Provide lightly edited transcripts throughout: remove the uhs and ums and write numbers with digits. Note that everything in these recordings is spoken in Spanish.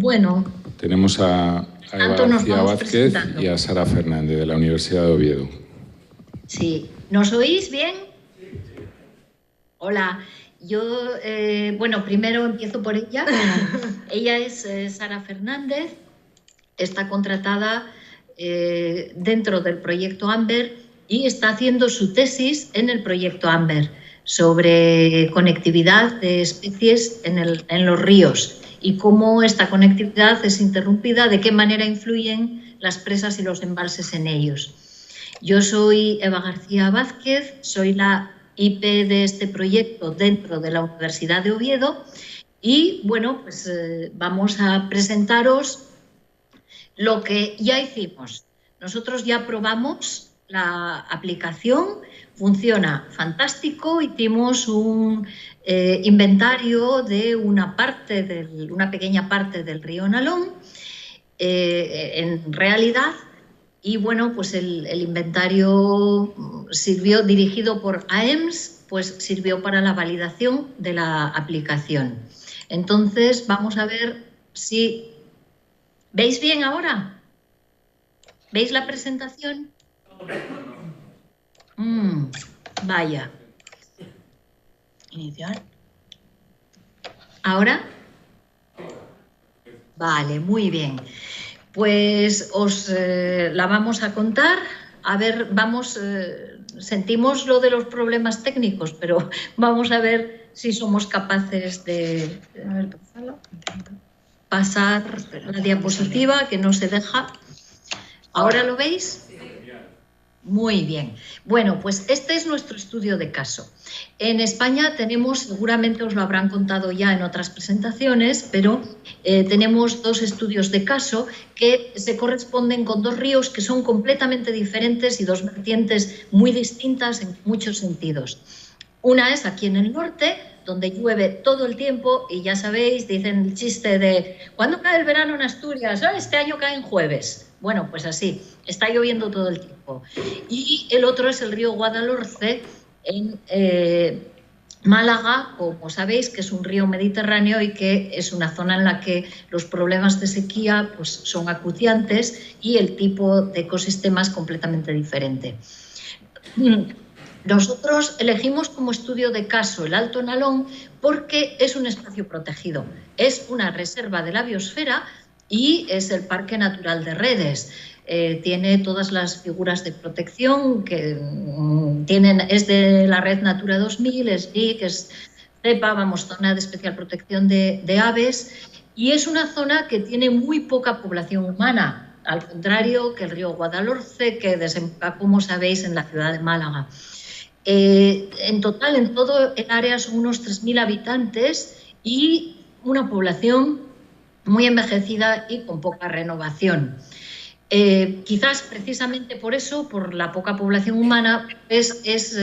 Bueno. Tenemos a Eva García Vázquez y a Sara Fernández, de la Universidad de Oviedo. Sí. ¿Nos oís bien? Hola. Yo, bueno, primero empiezo por ella. Ella es Sara Fernández, está contratada dentro del proyecto AMBER y está haciendo su tesis en el proyecto AMBER sobre conectividad de especies en los ríos y cómo esta conectividad es interrumpida, de qué manera influyen las presas y los embalses en ellos. Yo soy Eva García Vázquez, soy la IP de este proyecto dentro de la Universidad de Oviedo y, bueno, pues vamos a presentaros lo que ya hicimos. Nosotros ya probamos la aplicación, funciona fantástico, hicimos un inventario de una pequeña parte del río Nalón en realidad. Y bueno, pues el inventario sirvió, dirigido por AEMS, pues sirvió para la validación de la aplicación. Entonces, vamos a ver si... ¿Veis bien ahora? ¿Veis la presentación? Vaya. Iniciar. ¿Ahora? Vale, muy bien. Pues os la vamos a contar. A ver, sentimos lo de los problemas técnicos, pero vamos a ver si somos capaces de pasar la diapositiva, que no se deja. ¿Ahora lo veis? Muy bien. Bueno, pues este es nuestro estudio de caso. En España tenemos, seguramente os lo habrán contado ya en otras presentaciones, pero tenemos dos estudios de caso que se corresponden con dos ríos que son completamente diferentes y dos vertientes muy distintas en muchos sentidos. Una es aquí en el norte, donde llueve todo el tiempo y ya sabéis, dicen el chiste de ¿cuándo cae el verano en Asturias? Este año cae en jueves. Bueno, pues así, está lloviendo todo el tiempo. Y el otro es el río Guadalhorce, en Málaga, como sabéis, que es un río mediterráneo y que es una zona en la que los problemas de sequía pues, son acuciantes y el tipo de ecosistema es completamente diferente. Nosotros elegimos como estudio de caso el Alto Nalón porque es un espacio protegido, es una reserva de la biosfera y es el Parque Natural de Redes. Tiene todas las figuras de protección que es de la Red Natura 2000, es RIC, es CEPA, vamos, zona de especial protección de aves, y es una zona que tiene muy poca población humana, al contrario que el río Guadalhorce, que desemboca, como sabéis, en la ciudad de Málaga. En total, en todo el área son unos 3.000 habitantes y una población muy envejecida y con poca renovación. Quizás precisamente por eso, por la poca población humana, es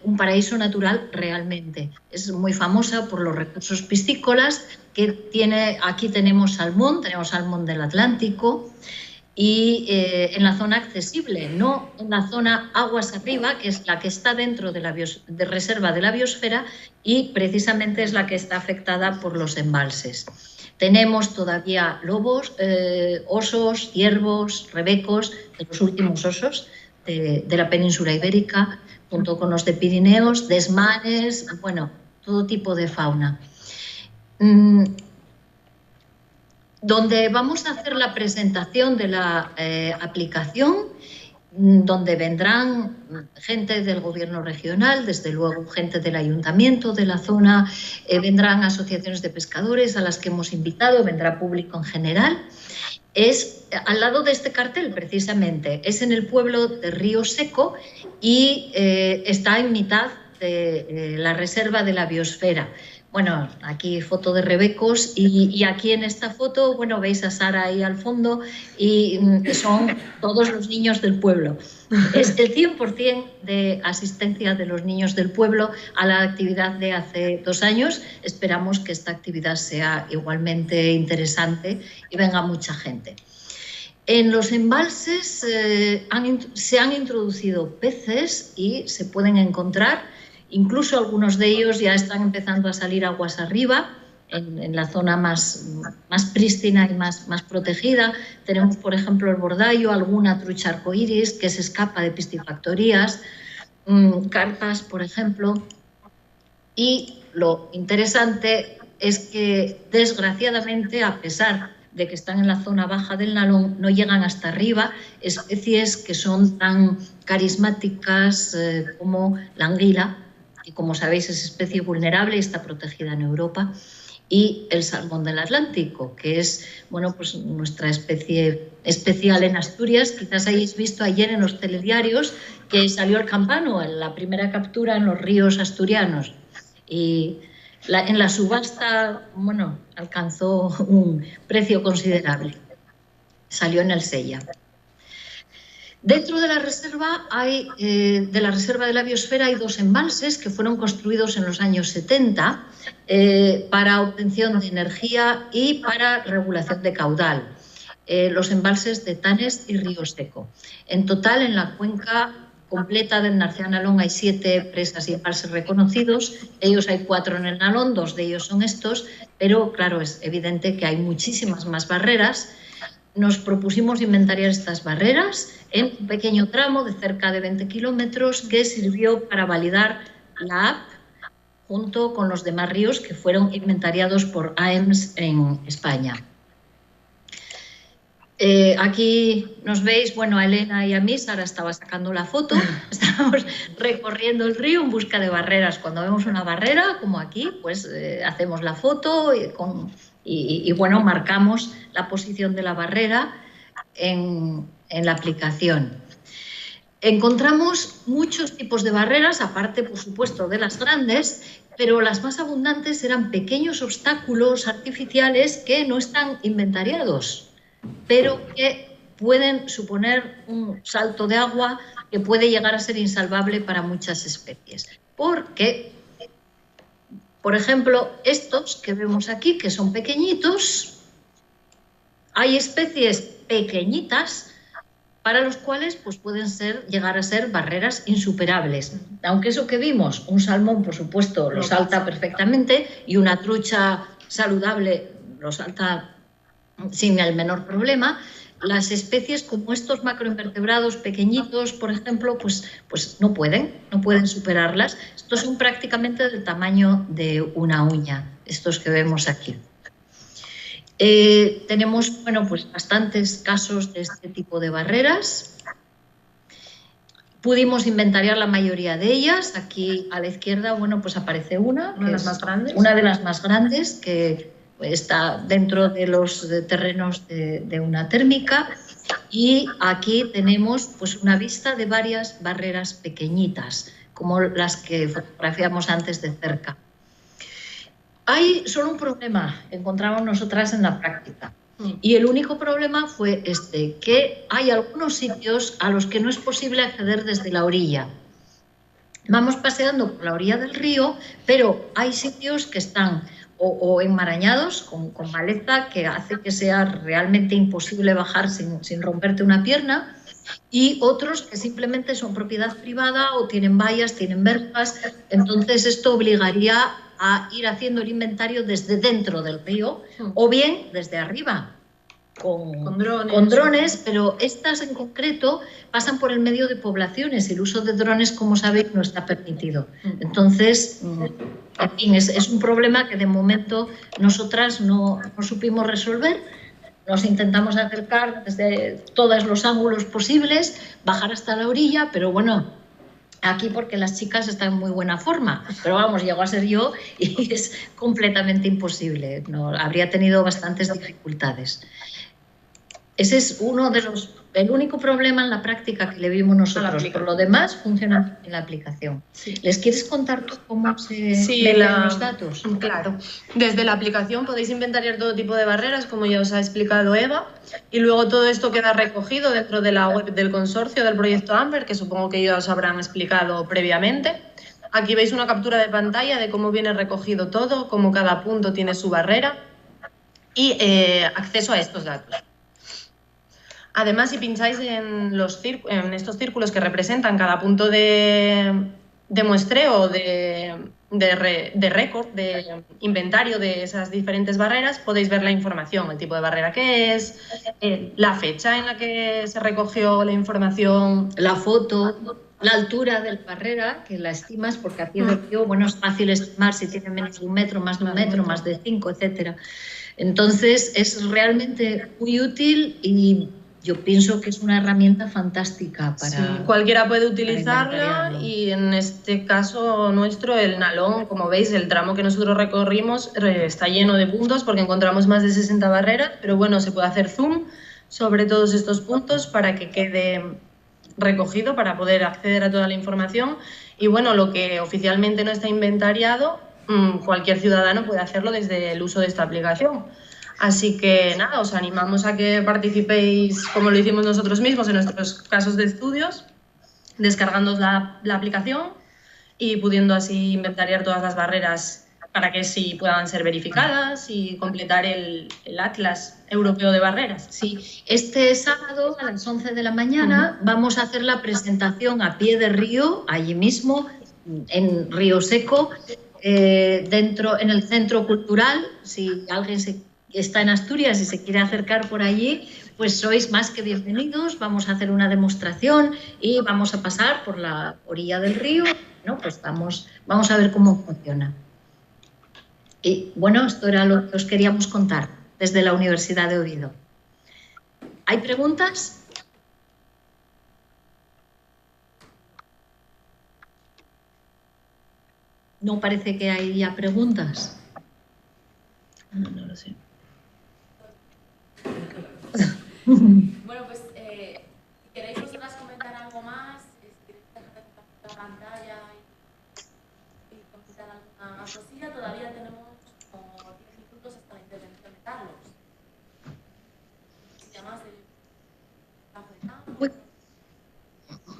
un paraíso natural realmente. Es muy famosa por los recursos piscícolas que tiene. Aquí tenemos salmón del Atlántico y en la zona accesible, no en la zona aguas arriba, que es la que está dentro de la reserva de la biosfera y precisamente es la que está afectada por los embalses. Tenemos todavía lobos, osos, ciervos, rebecos, de los últimos osos de la península ibérica, junto con los de Pirineos, desmanes, bueno, todo tipo de fauna. Donde vamos a hacer la presentación de la aplicación, donde vendrán gente del gobierno regional, desde luego gente del ayuntamiento de la zona, vendrán asociaciones de pescadores a las que hemos invitado, vendrá público en general. Es al lado de este cartel, precisamente, es en el pueblo de Río Seco y está en mitad de la reserva de la biosfera. Bueno, aquí foto de rebecos y aquí en esta foto, bueno, veis a Sara ahí al fondo y son todos los niños del pueblo. Es el 100% de asistencia de los niños del pueblo a la actividad de hace 2 años. Esperamos que esta actividad sea igualmente interesante y venga mucha gente. En los embalses se han introducido peces y se pueden encontrar. Incluso algunos de ellos ya están empezando a salir aguas arriba en la zona más prístina y más protegida. Tenemos, por ejemplo, el bordallo, alguna trucha arcoíris que se escapa de piscifactorías, carpas, por ejemplo. Y lo interesante es que, desgraciadamente, a pesar de que están en la zona baja del Nalón, no llegan hasta arriba especies que son tan carismáticas como la anguila, que, como sabéis, es especie vulnerable y está protegida en Europa, y el salmón del Atlántico, que es, bueno, pues nuestra especie especial en Asturias. Quizás hayáis visto ayer en los telediarios que salió el campano, en la primera captura en los ríos asturianos. Y en la subasta, bueno, alcanzó un precio considerable. Salió en el Sella. Dentro de la reserva de la biosfera hay 2 embalses que fueron construidos en los años 70 para obtención de energía y para regulación de caudal. Los embalses de Tanes y Río Seco. En total, en la cuenca completa del Narcea Nalón hay 7 presas y embalses reconocidos. Ellos hay 4 en el Nalón, 2 de ellos son estos, pero claro, es evidente que hay muchísimas más barreras. Nos propusimos inventariar estas barreras en un pequeño tramo de cerca de 20 kilómetros que sirvió para validar la app junto con los demás ríos que fueron inventariados por AEMS en España. Aquí nos veis, bueno, a Elena y a mí. Sara estaba sacando la foto. Estábamos recorriendo el río en busca de barreras. Cuando vemos una barrera, como aquí, pues hacemos la foto y bueno, marcamos la posición de la barrera en la aplicación. Encontramos muchos tipos de barreras, aparte, por supuesto, de las grandes, pero las más abundantes eran pequeños obstáculos artificiales que no están inventariados, pero que pueden suponer un salto de agua que puede llegar a ser insalvable para muchas especies. Porque, por ejemplo, estos que vemos aquí, que son pequeñitos, hay especies pequeñitas para los cuales pues, pueden llegar a ser barreras insuperables. Aunque eso que vimos, un salmón, por supuesto, lo salta perfectamente, y una trucha saludable lo salta sin el menor problema. Las especies como estos macroinvertebrados pequeñitos, por ejemplo, pues no pueden superarlas. Estos son prácticamente del tamaño de una uña, estos que vemos aquí. Tenemos, bueno, pues bastantes casos de este tipo de barreras. Pudimos inventariar la mayoría de ellas. Aquí a la izquierda, bueno, pues aparece una de las más grandes. Una de las más grandes, que está dentro de los terrenos de una térmica, y aquí tenemos pues una vista de varias barreras pequeñitas, como las que fotografiamos antes de cerca. Hay solo un problema que encontramos nosotras en la práctica, y el único problema fue que hay algunos sitios a los que no es posible acceder desde la orilla. Vamos paseando por la orilla del río, pero hay sitios que están o enmarañados con maleza, que hace que sea realmente imposible bajar sin romperte una pierna, y otros que simplemente son propiedad privada o tienen vallas, tienen verjas. Entonces esto obligaría a ir haciendo el inventario desde dentro del río o bien desde arriba con drones, pero estas en concreto pasan por el medio de poblaciones y el uso de drones, como sabéis, no está permitido. Entonces, en fin, es un problema que de momento nosotras no supimos resolver. Nos intentamos acercar desde todos los ángulos posibles, bajar hasta la orilla, pero bueno, aquí porque las chicas están en muy buena forma, pero vamos, llego a ser yo y es completamente imposible. No, habría tenido bastantes dificultades. Ese es el único problema en la práctica que le vimos nosotros. Por lo demás, funciona en la aplicación. Sí. ¿Les quieres contar tú cómo se ven los datos? Claro. Desde la aplicación podéis inventariar todo tipo de barreras, como ya os ha explicado Eva, y luego todo esto queda recogido dentro de la web del consorcio del proyecto AMBER, que supongo que ya os habrán explicado previamente. Aquí veis una captura de pantalla de cómo viene recogido todo, cómo cada punto tiene su barrera y acceso a estos datos. Además, si pincháis en estos círculos que representan cada punto de muestreo, de récord, de inventario de esas diferentes barreras, podéis ver la información, el tipo de barrera que es, la fecha en la que se recogió la información, la foto, la altura de la barrera, que la estimas, porque a pie de río, bueno, es fácil estimar si tiene menos de 1 metro, más de 1 metro, más de 5, etcétera. Entonces, es realmente muy útil y yo pienso que es una herramienta fantástica para... Sí, cualquiera puede utilizarla y en este caso nuestro, el Nalón, como veis, el tramo que nosotros recorrimos está lleno de puntos porque encontramos más de 60 barreras, pero bueno, se puede hacer zoom sobre todos estos puntos para que quede recogido, para poder acceder a toda la información. Y bueno, lo que oficialmente no está inventariado, cualquier ciudadano puede hacerlo desde el uso de esta aplicación. Así que nada, os animamos a que participéis como lo hicimos nosotros mismos en nuestros casos de estudios, descargando la aplicación y pudiendo así inventariar todas las barreras para que sí puedan ser verificadas y completar el Atlas Europeo de Barreras. Sí, este sábado a las 11 de la mañana vamos a hacer la presentación a pie de río, allí mismo, en Río Seco, dentro en el Centro Cultural. Si alguien está en Asturias y se quiere acercar por allí, pues sois más que bienvenidos. Vamos a hacer una demostración y vamos a pasar por la orilla del río, ¿no? Pues vamos a ver cómo funciona. Y bueno, esto era lo que os queríamos contar desde la Universidad de Oviedo. ¿Hay preguntas? No parece que haya preguntas. No lo sé. Bueno, pues si queréis vosotras comentar algo más, si queréis dejar la pantalla y comentar alguna cosilla, todavía tenemos como 10 minutos hasta la intervención de Carlos. Si llamas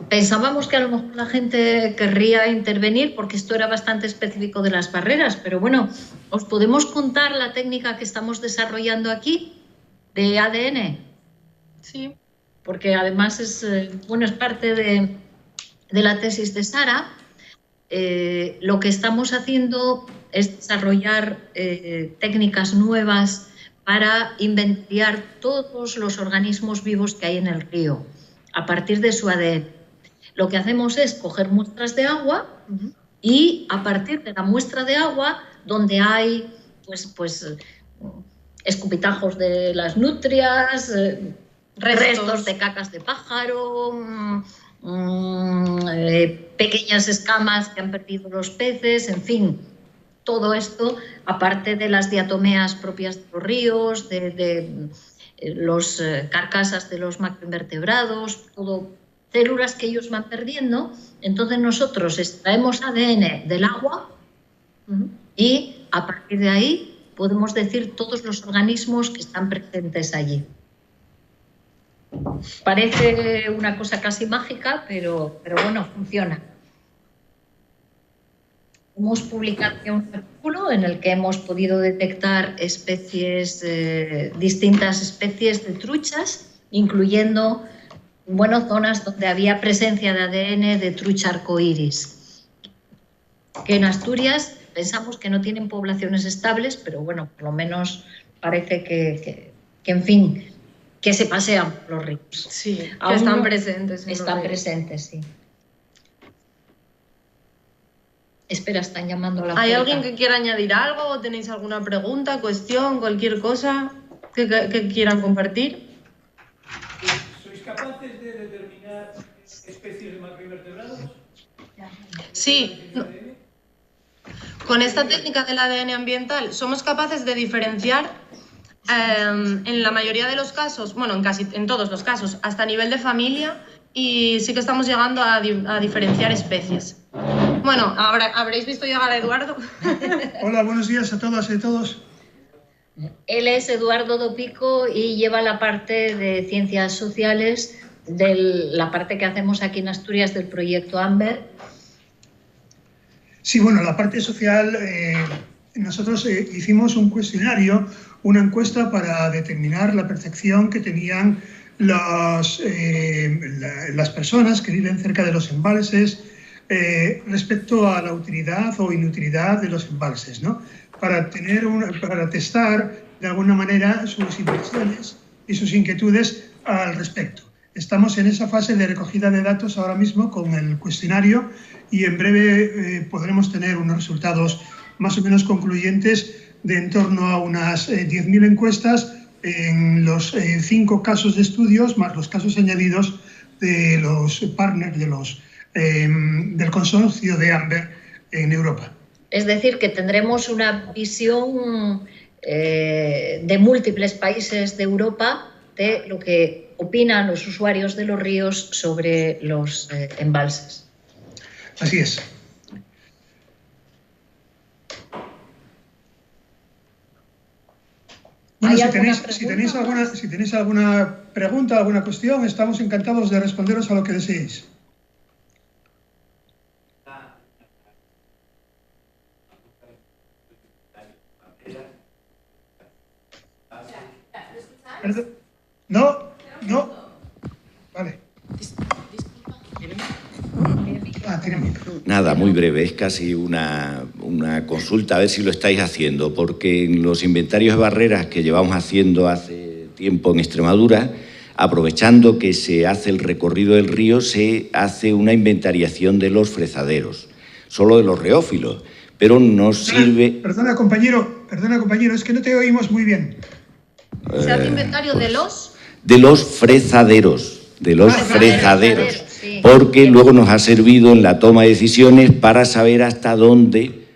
Pensábamos que a lo mejor la gente querría intervenir porque esto era bastante específico de las barreras, pero bueno, ¿os podemos contar la técnica que estamos desarrollando aquí de ADN? Sí. Porque además es parte de la tesis de Sara. Lo que estamos haciendo es desarrollar técnicas nuevas para inventariar todos los organismos vivos que hay en el río a partir de su ADN. Lo que hacemos es coger muestras de agua y a partir de la muestra de agua, donde hay pues escupitajos de las nutrias, restos de cacas de pájaro, pequeñas escamas que han perdido los peces, en fin, todo esto, aparte de las diatomeas propias de los ríos, de los carcasas de los macroinvertebrados, todo células que ellos van perdiendo. Entonces nosotros extraemos ADN del agua y a partir de ahí podemos decir todos los organismos que están presentes allí. Parece una cosa casi mágica, pero bueno, funciona. Hemos publicado un artículo en el que hemos podido detectar especies, distintas especies de truchas, incluyendo zonas donde había presencia de ADN de trucha arcoíris, que en Asturias pensamos que no tienen poblaciones estables, pero bueno, por lo menos parece que en fin, que se pasean por los ríos. Sí, que están presentes. Están presentes, sí. Espera, están llamando a la puerta. ¿Hay alguien que quiera añadir algo o tenéis alguna pregunta, cuestión, cualquier cosa que quieran compartir? ¿Sois capaces de determinar especies de macroinvertebrados? Sí. Con esta técnica del ADN ambiental somos capaces de diferenciar en la mayoría de los casos, bueno, en todos los casos, hasta nivel de familia, y sí que estamos llegando a diferenciar especies. Bueno, ahora habréis visto llegar a Eduardo. Hola, buenos días a todas y a todos. Él es Eduardo Dopico y lleva la parte de ciencias sociales, la parte que hacemos aquí en Asturias del proyecto AMBER. Sí, bueno, la parte social, nosotros hicimos un cuestionario, una encuesta para determinar la percepción que tenían las personas que viven cerca de los embalses respecto a la utilidad o inutilidad de los embalses, ¿no? Para testar de alguna manera sus impresiones y sus inquietudes al respecto. Estamos en esa fase de recogida de datos ahora mismo con el cuestionario y en breve podremos tener unos resultados más o menos concluyentes de en torno a unas 10.000 encuestas en los 5 casos de estudios, más los casos añadidos de los partners del consorcio de AMBER en Europa. Es decir, que tendremos una visión de múltiples países de Europa de lo que opinan los usuarios de los ríos sobre los embalses. Así es. Bueno, si tenéis alguna pregunta, alguna cuestión, estamos encantados de responderos a lo que deseéis. No. Vale. Nada, muy breve, es casi una consulta, a ver si lo estáis haciendo, porque en los inventarios de barreras que llevamos haciendo hace tiempo en Extremadura, aprovechando que se hace el recorrido del río, se hace una inventariación de los fresaderos, solo de los reófilos, pero nos sirve... Perdona, compañero, es que no te oímos muy bien. ¿Se hace inventario de los...? De los fresaderos, fresaderos, sí. Porque luego nos ha servido en la toma de decisiones para saber hasta dónde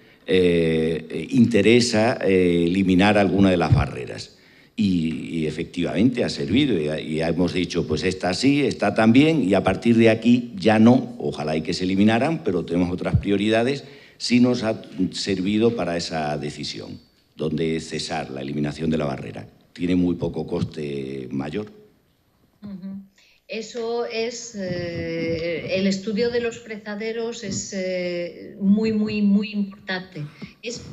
interesa eliminar alguna de las barreras. Y efectivamente ha servido y hemos dicho, pues esta sí, esta también, y a partir de aquí ya no, ojalá y que se eliminaran, pero tenemos otras prioridades, sí nos ha servido para esa decisión, donde cesar la eliminación de la barrera. Tiene muy poco coste mayor. Eso es, el estudio de los fresaderos es muy importante.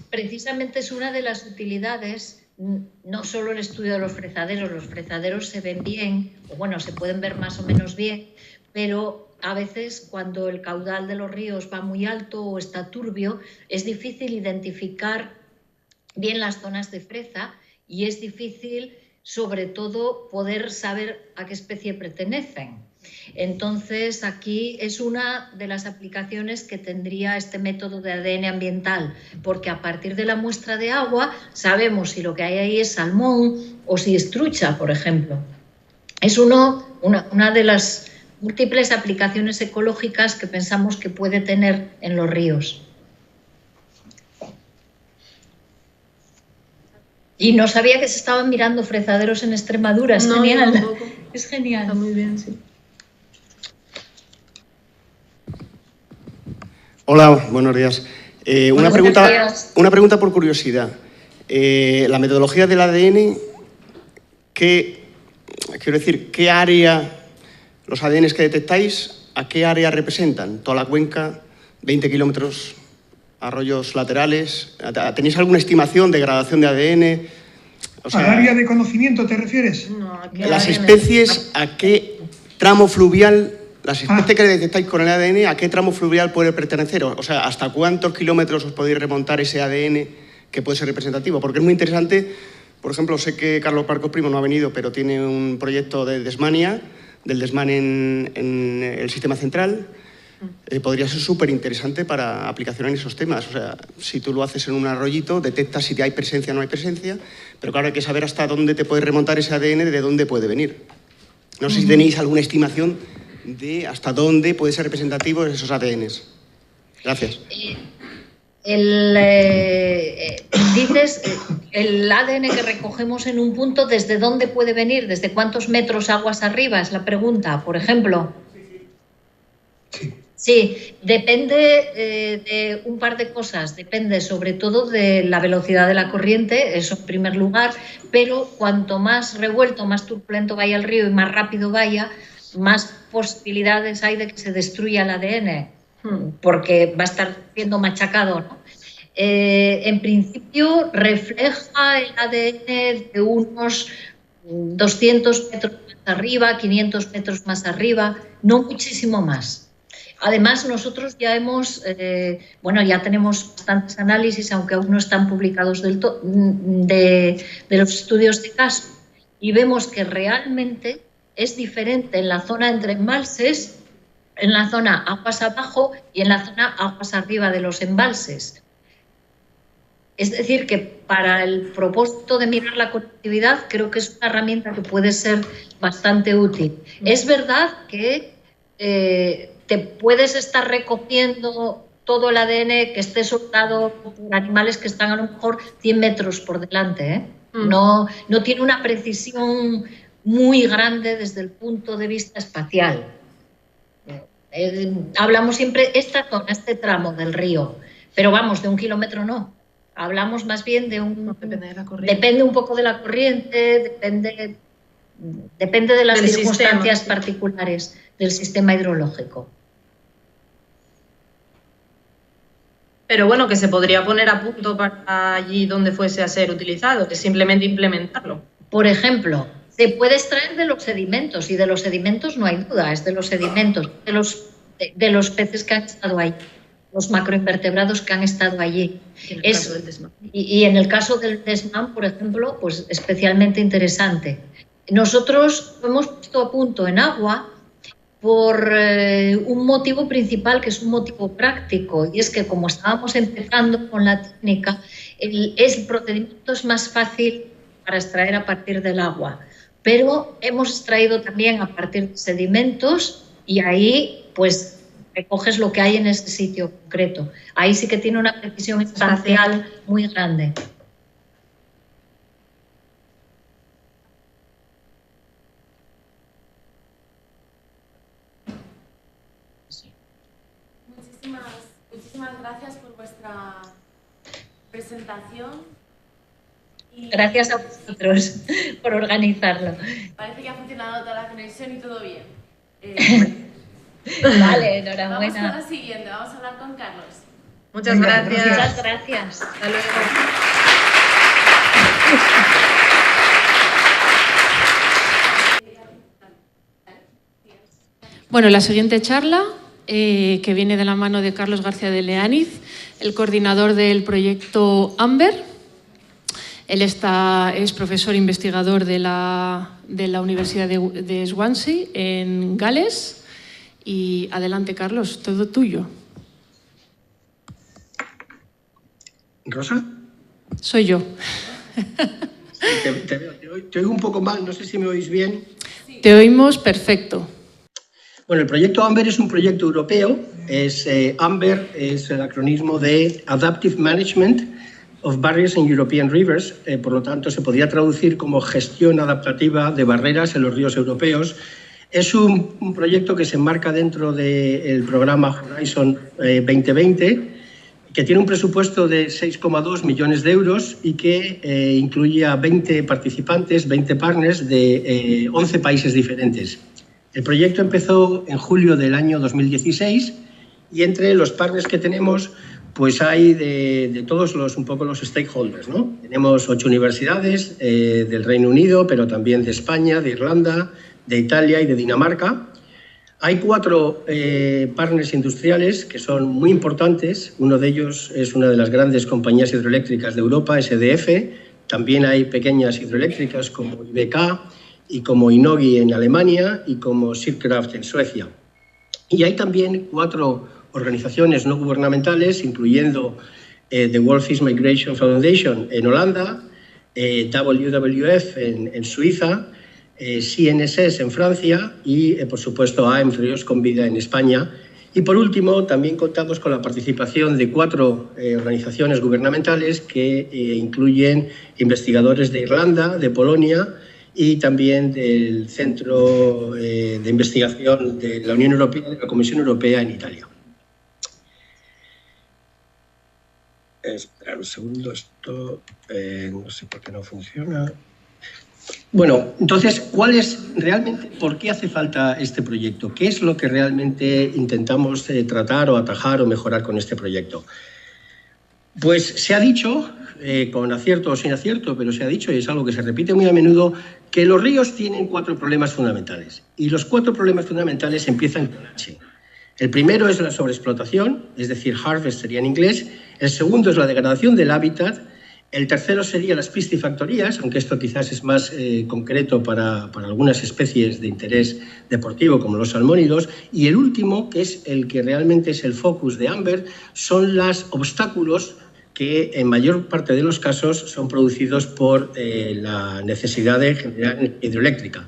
Precisamente es una de las utilidades, no solo el estudio de los fresaderos se ven bien, o bueno, se pueden ver más o menos bien, pero a veces cuando el caudal de los ríos va muy alto o está turbio, es difícil identificar bien las zonas de fresa y es difícil, sobre todo, poder saber a qué especie pertenecen. Entonces, aquí es una de las aplicaciones que tendría este método de ADN ambiental, porque a partir de la muestra de agua sabemos si lo que hay ahí es salmón o si es trucha, por ejemplo. Es una de las múltiples aplicaciones ecológicas que pensamos que puede tener en los ríos. Y no sabía que se estaban mirando fresaderos en Extremadura. Es genial. Tampoco. Es genial. Está muy bien, sí. Hola, buenos días. Una pregunta por curiosidad. La metodología del ADN, ¿qué área, los ADNs que detectáis, a qué área representan? ¿Toda la cuenca? ¿20 kilómetros? ¿Arroyos laterales? ¿Tenéis alguna estimación de gradación de ADN? O sea, ¿al área de conocimiento te refieres? No, las especies, ¿a qué tramo fluvial, las especies que detectáis con el ADN, a qué tramo fluvial puede pertenecer? O sea, ¿hasta cuántos kilómetros os podéis remontar ese ADN que puede ser representativo? Porque es muy interesante, por ejemplo, sé que Carlos Marcos Primo no ha venido, pero tiene un proyecto de Desmania, del desmán en el sistema central. Podría ser súper interesante para aplicación en esos temas. O sea, si tú lo haces en un arroyito, detectas si hay presencia o no hay presencia, pero claro, hay que saber hasta dónde te puede remontar ese ADN, de dónde puede venir. No sé si tenéis alguna estimación de hasta dónde puede ser representativo esos ADNs. Gracias. Dices, el ADN que recogemos en un punto, ¿desde dónde puede venir? ¿Desde cuántos metros aguas arriba? Es la pregunta, por ejemplo. Sí, depende de un par de cosas. Depende sobre todo de la velocidad de la corriente, eso en primer lugar, pero cuanto más revuelto, más turbulento vaya el río y más rápido vaya, más posibilidades hay de que se destruya el ADN, porque va a estar siendo machacado, ¿no? En principio refleja el ADN de unos 200 metros más arriba, 500 metros más arriba, no muchísimo más. Además, nosotros ya ya tenemos bastantes análisis, aunque aún no están publicados del todo, de los estudios de caso, y vemos que realmente es diferente en la zona entre embalses, en la zona aguas abajo y en la zona aguas arriba de los embalses. Es decir, que para el propósito de mirar la conectividad creo que es una herramienta que puede ser bastante útil. Es verdad que te puedes estar recogiendo todo el ADN que esté soltado por animales que están a lo mejor 100 metros por delante, ¿eh? No tiene una precisión muy grande desde el punto de vista espacial. Hablamos siempre esta zona, este tramo del río, pero vamos, de 1 kilómetro no. Hablamos más bien de depende de la corriente. Depende un poco de la corriente, depende de las circunstancias particulares del sistema hidrológico. Pero bueno, que se podría poner a punto para allí donde fuese a ser utilizado, que simplemente implementarlo. Por ejemplo, se puede extraer de los sedimentos, y de los sedimentos no hay duda, es de los sedimentos, de los peces que han estado ahí, los macroinvertebrados que han estado allí. Y en el caso del desmán, por ejemplo, pues especialmente interesante. Nosotros lo hemos puesto a punto en agua por un motivo principal, que es un motivo práctico, y es que como estábamos empezando con la técnica, el procedimiento es más fácil para extraer a partir del agua, pero hemos extraído también a partir de sedimentos, y ahí pues recoges lo que hay en ese sitio concreto. Ahí sí que tiene una precisión espacial muy grande. Muchísimas gracias por vuestra presentación. Y gracias a vosotros por organizarlo. Parece que ha funcionado toda la conexión y todo bien. Vale, enhorabuena. Vamos con la siguiente, vamos a hablar con Carlos. Muchas gracias. Muchas gracias. Hasta luego. Bueno, la siguiente charla, que viene de la mano de Carlos García de Leániz, el coordinador del proyecto AMBER. Él es profesor investigador de la Universidad de Swansea, en Gales. Y adelante, Carlos, todo tuyo. ¿Rosa? Soy yo. Te oigo un poco mal, no sé si me oís bien. Te oímos perfecto. Bueno, el proyecto AMBER es un proyecto europeo. AMBER es el acronismo de Adaptive Management of Barriers in European Rivers. Por lo tanto, se podría traducir como gestión adaptativa de barreras en los ríos europeos. Es un proyecto que se enmarca dentro del programa Horizon 2020, que tiene un presupuesto de 6,2 millones de euros y que incluye a 20 participantes, 20 partners de 11 países diferentes. El proyecto empezó en julio del año 2016 y entre los partners que tenemos pues hay de todos los stakeholders, ¿no? Tenemos 8 universidades del Reino Unido, pero también de España, de Irlanda, de Italia y de Dinamarca. Hay 4 partners industriales que son muy importantes. Uno de ellos es una de las grandes compañías hidroeléctricas de Europa, SDF. También hay pequeñas hidroeléctricas como IBK y como Inogi en Alemania y como Shipcraft en Suecia. Y hay también 4 organizaciones no gubernamentales, incluyendo The World Fish Migration Foundation en Holanda, WWF en Suiza, CNSS en Francia y, por supuesto, AM Ríos con Vida en España. Y, por último, también contamos con la participación de 4 organizaciones gubernamentales que incluyen investigadores de Irlanda, de Polonia y también del Centro de Investigación de la Unión Europea, de la Comisión Europea en Italia. Espera un segundo, esto no sé por qué no funciona. Bueno, entonces, ¿por qué hace falta este proyecto? ¿Qué es lo que realmente intentamos tratar o atajar o mejorar con este proyecto? Pues se ha dicho, con acierto o sin acierto, pero se ha dicho, y es algo que se repite muy a menudo, que los ríos tienen 4 problemas fundamentales. Y los 4 problemas fundamentales empiezan con H. El primero es la sobreexplotación, es decir, harvest sería en inglés. El segundo es la degradación del hábitat. El tercero sería las piscifactorías, aunque esto quizás es más concreto para algunas especies de interés deportivo, como los salmónidos. Y el último, que es el que realmente es el focus de Amber, son los obstáculos que en mayor parte de los casos son producidos por la necesidad de generar energía hidroeléctrica.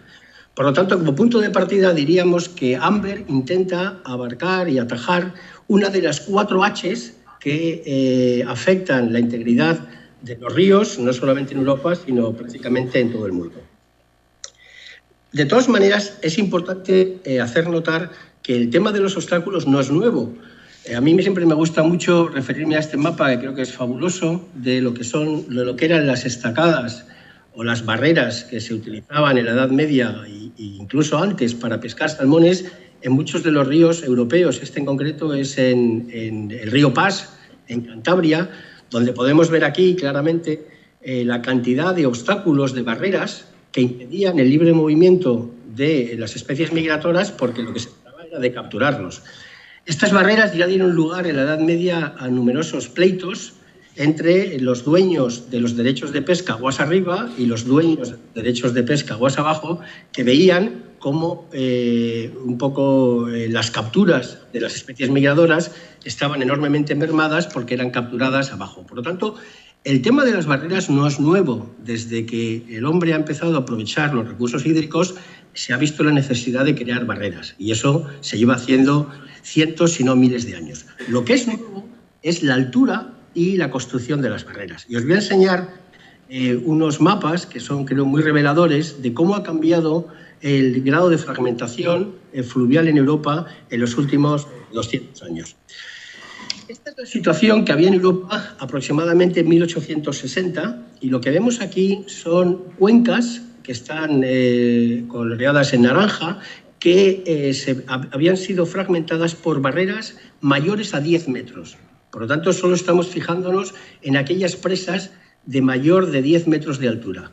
Por lo tanto, como punto de partida diríamos que Amber intenta abarcar y atajar una de las 4 Hs que afectan la integridad de los ríos, no solamente en Europa, sino prácticamente en todo el mundo. De todas maneras, es importante hacer notar que el tema de los obstáculos no es nuevo. A mí siempre me gusta mucho referirme a este mapa, que creo que es fabuloso, de lo que eran las estacadas o las barreras que se utilizaban en la Edad Media e incluso antes para pescar salmones en muchos de los ríos europeos. Este en concreto es en el río Pas, en Cantabria, donde podemos ver aquí claramente la cantidad de obstáculos, de barreras que impedían el libre movimiento de las especies migratorias, porque lo que se trataba era de capturarlos. Estas barreras ya dieron lugar en la Edad Media a numerosos pleitos entre los dueños de los derechos de pesca aguas arriba y los dueños de derechos de pesca aguas abajo, que veían cómo un poco las capturas de las especies migradoras estaban enormemente mermadas porque eran capturadas abajo. Por lo tanto, el tema de las barreras no es nuevo. Desde que el hombre ha empezado a aprovechar los recursos hídricos, se ha visto la necesidad de crear barreras, y eso se lleva haciendo cientos, si no miles de años. Lo que es nuevo es la altura y la construcción de las barreras. Y os voy a enseñar unos mapas que son, creo, muy reveladores de cómo ha cambiado el grado de fragmentación fluvial en Europa en los últimos 200 años. Esta es la situación que había en Europa aproximadamente en 1860, y lo que vemos aquí son cuencas que están coloreadas en naranja, que habían sido fragmentadas por barreras mayores a 10 metros. Por lo tanto, solo estamos fijándonos en aquellas presas de mayor de 10 metros de altura.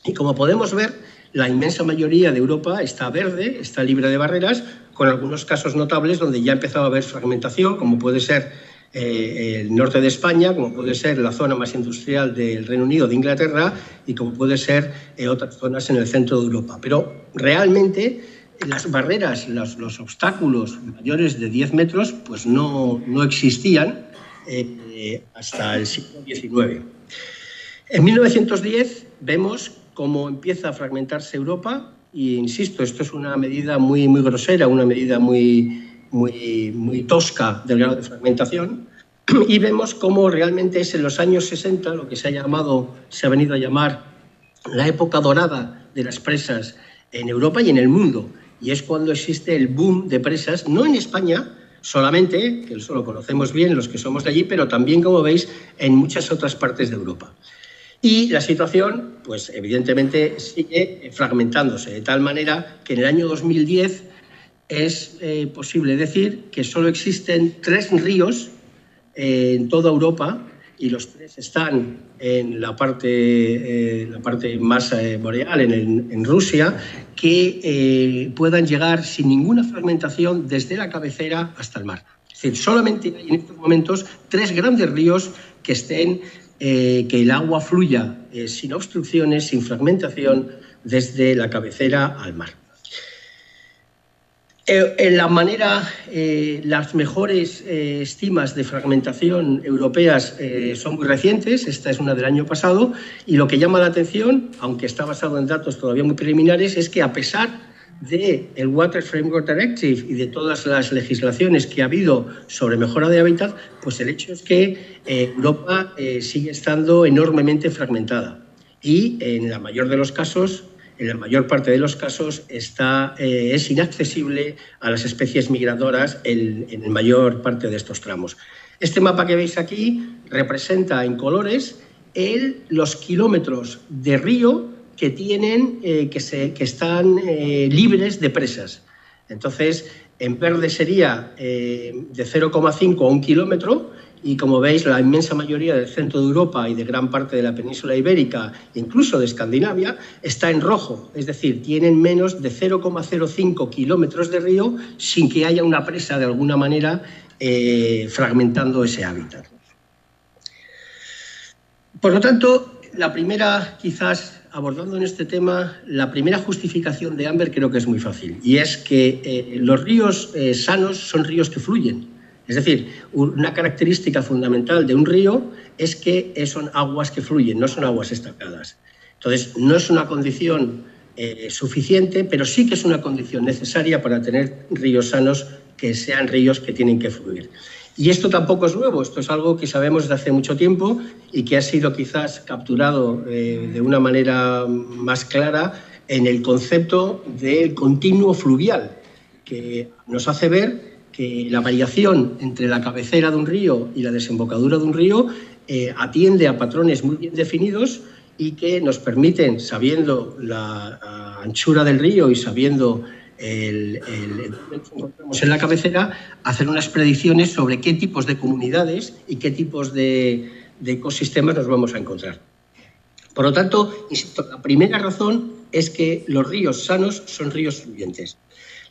Y como podemos ver, la inmensa mayoría de Europa está verde, está libre de barreras, con algunos casos notables donde ya empezaba a haber fragmentación, como puede ser el norte de España, como puede ser la zona más industrial del Reino Unido, de Inglaterra, y como puede ser otras zonas en el centro de Europa. Pero realmente las barreras, los obstáculos mayores de 10 metros, pues no existían hasta el siglo XIX. En 1910 vemos cómo empieza a fragmentarse Europa, y insisto, esto es una medida muy grosera, una medida muy tosca del grado de fragmentación, y vemos cómo realmente es en los años 60 lo que se ha venido a llamar la época dorada de las presas en Europa y en el mundo, y es cuando existe el boom de presas, no en España solamente, que eso lo conocemos bien los que somos de allí, pero también, como veis, en muchas otras partes de Europa. Y la situación, pues evidentemente, sigue fragmentándose, de tal manera que en el año 2010 es posible decir que solo existen 3 ríos en toda Europa, y los 3 están en la parte más boreal, en Rusia, que puedan llegar sin ninguna fragmentación desde la cabecera hasta el mar. Es decir, solamente hay en estos momentos 3 grandes ríos que que el agua fluya sin obstrucciones, sin fragmentación, desde la cabecera al mar. Las mejores estimas de fragmentación europeas son muy recientes, esta es una del año pasado, y lo que llama la atención, aunque está basado en datos todavía muy preliminares, es que a pesar del Water Framework Directive y de todas las legislaciones que ha habido sobre mejora de hábitat, pues el hecho es que Europa sigue estando enormemente fragmentada, y en la mayor parte de los casos es inaccesible a las especies migradoras en la mayor parte de estos tramos. Este mapa que veis aquí representa en colores los kilómetros de río que tienen, que están libres de presas. Entonces, en verde sería de 0,5 a 1 kilómetro, y como veis la inmensa mayoría del centro de Europa y de gran parte de la península ibérica, incluso de Escandinavia, está en rojo, es decir, tienen menos de 0,05 kilómetros de río sin que haya una presa de alguna manera fragmentando ese hábitat. Por lo tanto, la primera, quizás abordando en este tema, la primera justificación de Amber creo que es muy fácil, y es que los ríos sanos son ríos que fluyen. Es decir, una característica fundamental de un río es que son aguas que fluyen, no son aguas estancadas. Entonces, no es una condición suficiente, pero sí que es una condición necesaria para tener ríos sanos, que sean ríos que tienen que fluir. Y esto tampoco es nuevo, esto es algo que sabemos desde hace mucho tiempo y que ha sido quizás capturado de una manera más clara en el concepto del continuo fluvial, que nos hace ver que la variación entre la cabecera de un río y la desembocadura de un río atiende a patrones muy bien definidos y que nos permiten, sabiendo la anchura del río y sabiendo el que encontramos en la cabecera, hacer unas predicciones sobre qué tipos de comunidades y qué tipos de ecosistemas nos vamos a encontrar. Por lo tanto, insisto, la primera razón es que los ríos sanos son ríos fluyentes.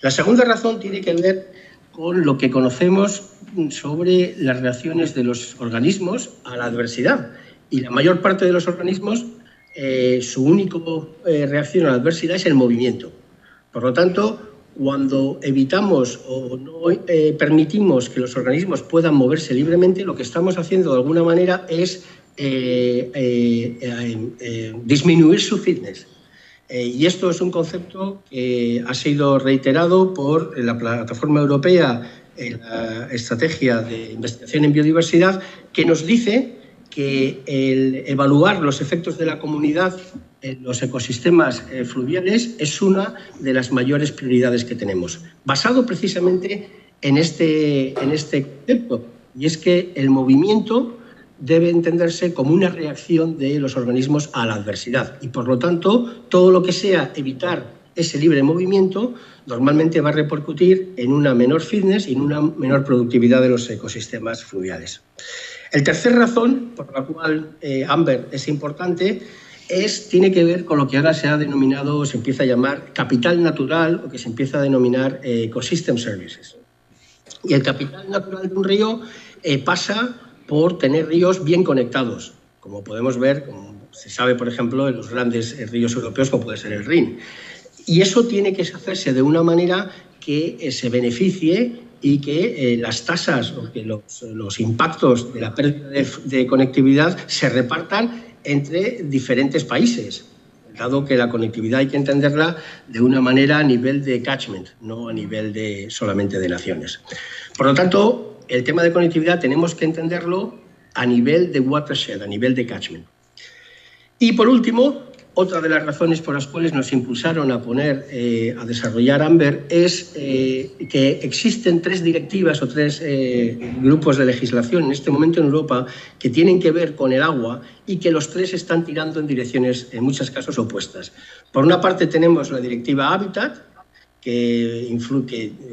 La segunda razón tiene que ver con lo que conocemos sobre las reacciones de los organismos a la adversidad. Y la mayor parte de los organismos, su única reacción a la adversidad es el movimiento. Por lo tanto, cuando evitamos o no permitimos que los organismos puedan moverse libremente, lo que estamos haciendo de alguna manera es disminuir su fitness. Y esto es un concepto que ha sido reiterado por la Plataforma Europea en la Estrategia de Investigación en Biodiversidad, que nos dice que el evaluar los efectos de la comunidad en los ecosistemas fluviales es una de las mayores prioridades que tenemos, basado precisamente en este concepto, y es que el movimiento debe entenderse como una reacción de los organismos a la adversidad y, por lo tanto, todo lo que sea evitar ese libre movimiento normalmente va a repercutir en una menor fitness y en una menor productividad de los ecosistemas fluviales. La tercera razón por la cual Amber es importante tiene que ver con lo que ahora se ha denominado, se empieza a llamar capital natural, o que se empieza a denominar ecosystem services. Y el capital natural de un río pasa por tener ríos bien conectados, como podemos ver, como se sabe, por ejemplo, en los grandes ríos europeos, como puede ser el Rin. Y eso tiene que hacerse de una manera que se beneficie y que las tasas o que los impactos de la pérdida de conectividad se repartan entre diferentes países, dado que la conectividad hay que entenderla de una manera a nivel de catchment, no a nivel solamente de naciones. Por lo tanto, el tema de conectividad tenemos que entenderlo a nivel de watershed, a nivel de catchment. Y por último, otra de las razones por las cuales nos impulsaron a desarrollar Amber es que existen tres directivas o tres grupos de legislación en este momento en Europa que tienen que ver con el agua y que los tres están tirando en direcciones, en muchos casos, opuestas. Por una parte tenemos la Directiva Habitat, que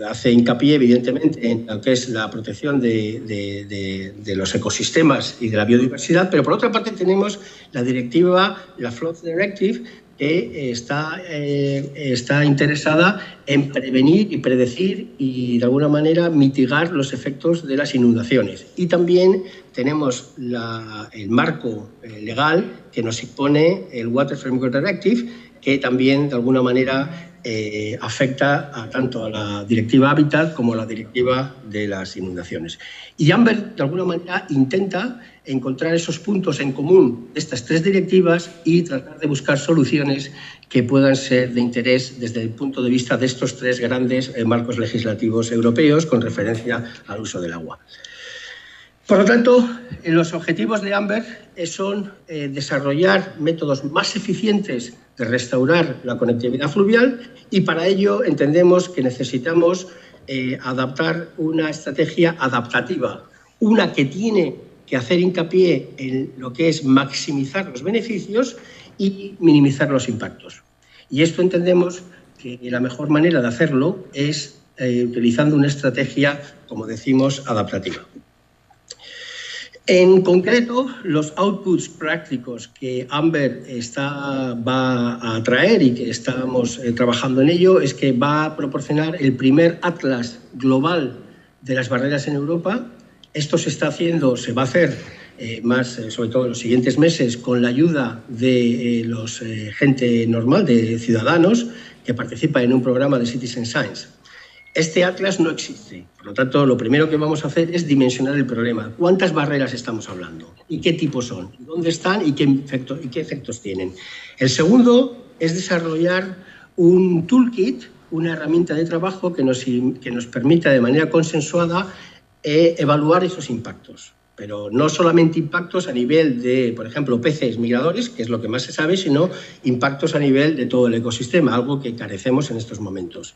hace hincapié, evidentemente, en lo que es la protección de los ecosistemas y de la biodiversidad, pero por otra parte tenemos la directiva, la Flood Directive, que está interesada en prevenir y predecir y, de alguna manera, mitigar los efectos de las inundaciones. Y también tenemos el marco legal que nos impone el Water Framework Directive, que también, de alguna manera, afecta tanto a la Directiva Habitat como a la Directiva de las Inundaciones. Y Amber, de alguna manera, intenta encontrar esos puntos en común de estas tres directivas y tratar de buscar soluciones que puedan ser de interés desde el punto de vista de estos tres grandes marcos legislativos europeos con referencia al uso del agua. Por lo tanto, los objetivos de Amber son desarrollar métodos más eficientes de restaurar la conectividad fluvial y para ello entendemos que necesitamos adaptar una estrategia adaptativa, una que tiene que hacer hincapié en lo que es maximizar los beneficios y minimizar los impactos. Y esto entendemos que la mejor manera de hacerlo es utilizando una estrategia, como decimos, adaptativa. En concreto, los outputs prácticos que Amber va a traer y que estamos trabajando en ello es que va a proporcionar el primer atlas global de las barreras en Europa. Esto se va a hacer más, sobre todo en los siguientes meses, con la ayuda de gente normal, de ciudadanos, que participa en un programa de Citizen Science. Este atlas no existe, por lo tanto, lo primero que vamos a hacer es dimensionar el problema. ¿Cuántas barreras estamos hablando? ¿Y qué tipos son? ¿Dónde están? ¿Y qué efectos tienen? El segundo es desarrollar un toolkit, una herramienta de trabajo que nos permita de manera consensuada evaluar esos impactos. Pero no solamente impactos a nivel de, por ejemplo, peces migradores, que es lo que más se sabe, sino impactos a nivel de todo el ecosistema, algo que carecemos en estos momentos.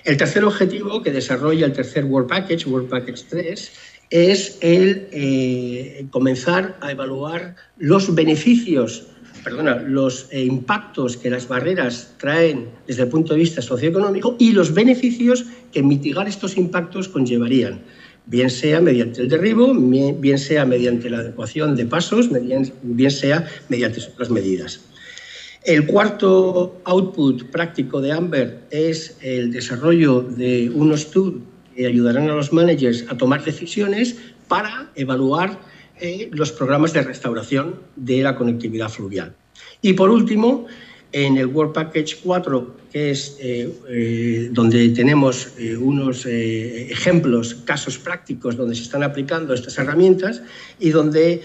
El tercer objetivo que desarrolla el tercer Work Package 3, es el comenzar a evaluar los impactos que las barreras traen desde el punto de vista socioeconómico y los beneficios que mitigar estos impactos conllevarían, bien sea mediante el derribo, bien sea mediante la adecuación de pasos, bien sea mediante otras medidas. El cuarto output práctico de Amber es el desarrollo de unos tools que ayudarán a los managers a tomar decisiones para evaluar los programas de restauración de la conectividad fluvial. Y por último, en el Work Package 4, que es donde tenemos unos ejemplos, casos prácticos donde se están aplicando estas herramientas y donde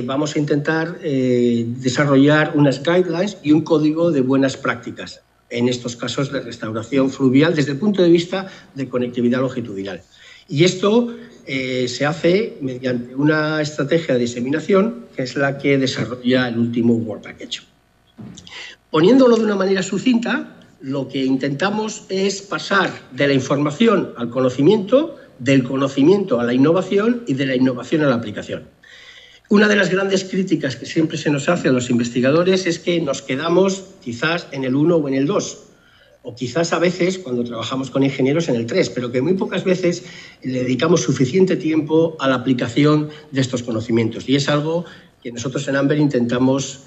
vamos a intentar desarrollar unas guidelines y un código de buenas prácticas en estos casos de restauración fluvial desde el punto de vista de conectividad longitudinal. Y esto se hace mediante una estrategia de diseminación que es la que desarrolla el último Work Package. Poniéndolo de una manera sucinta, lo que intentamos es pasar de la información al conocimiento, del conocimiento a la innovación y de la innovación a la aplicación. Una de las grandes críticas que siempre se nos hace a los investigadores es que nos quedamos quizás en el 1 o en el 2, o quizás a veces, cuando trabajamos con ingenieros, en el 3, pero que muy pocas veces le dedicamos suficiente tiempo a la aplicación de estos conocimientos. Y es algo que nosotros en Amber intentamos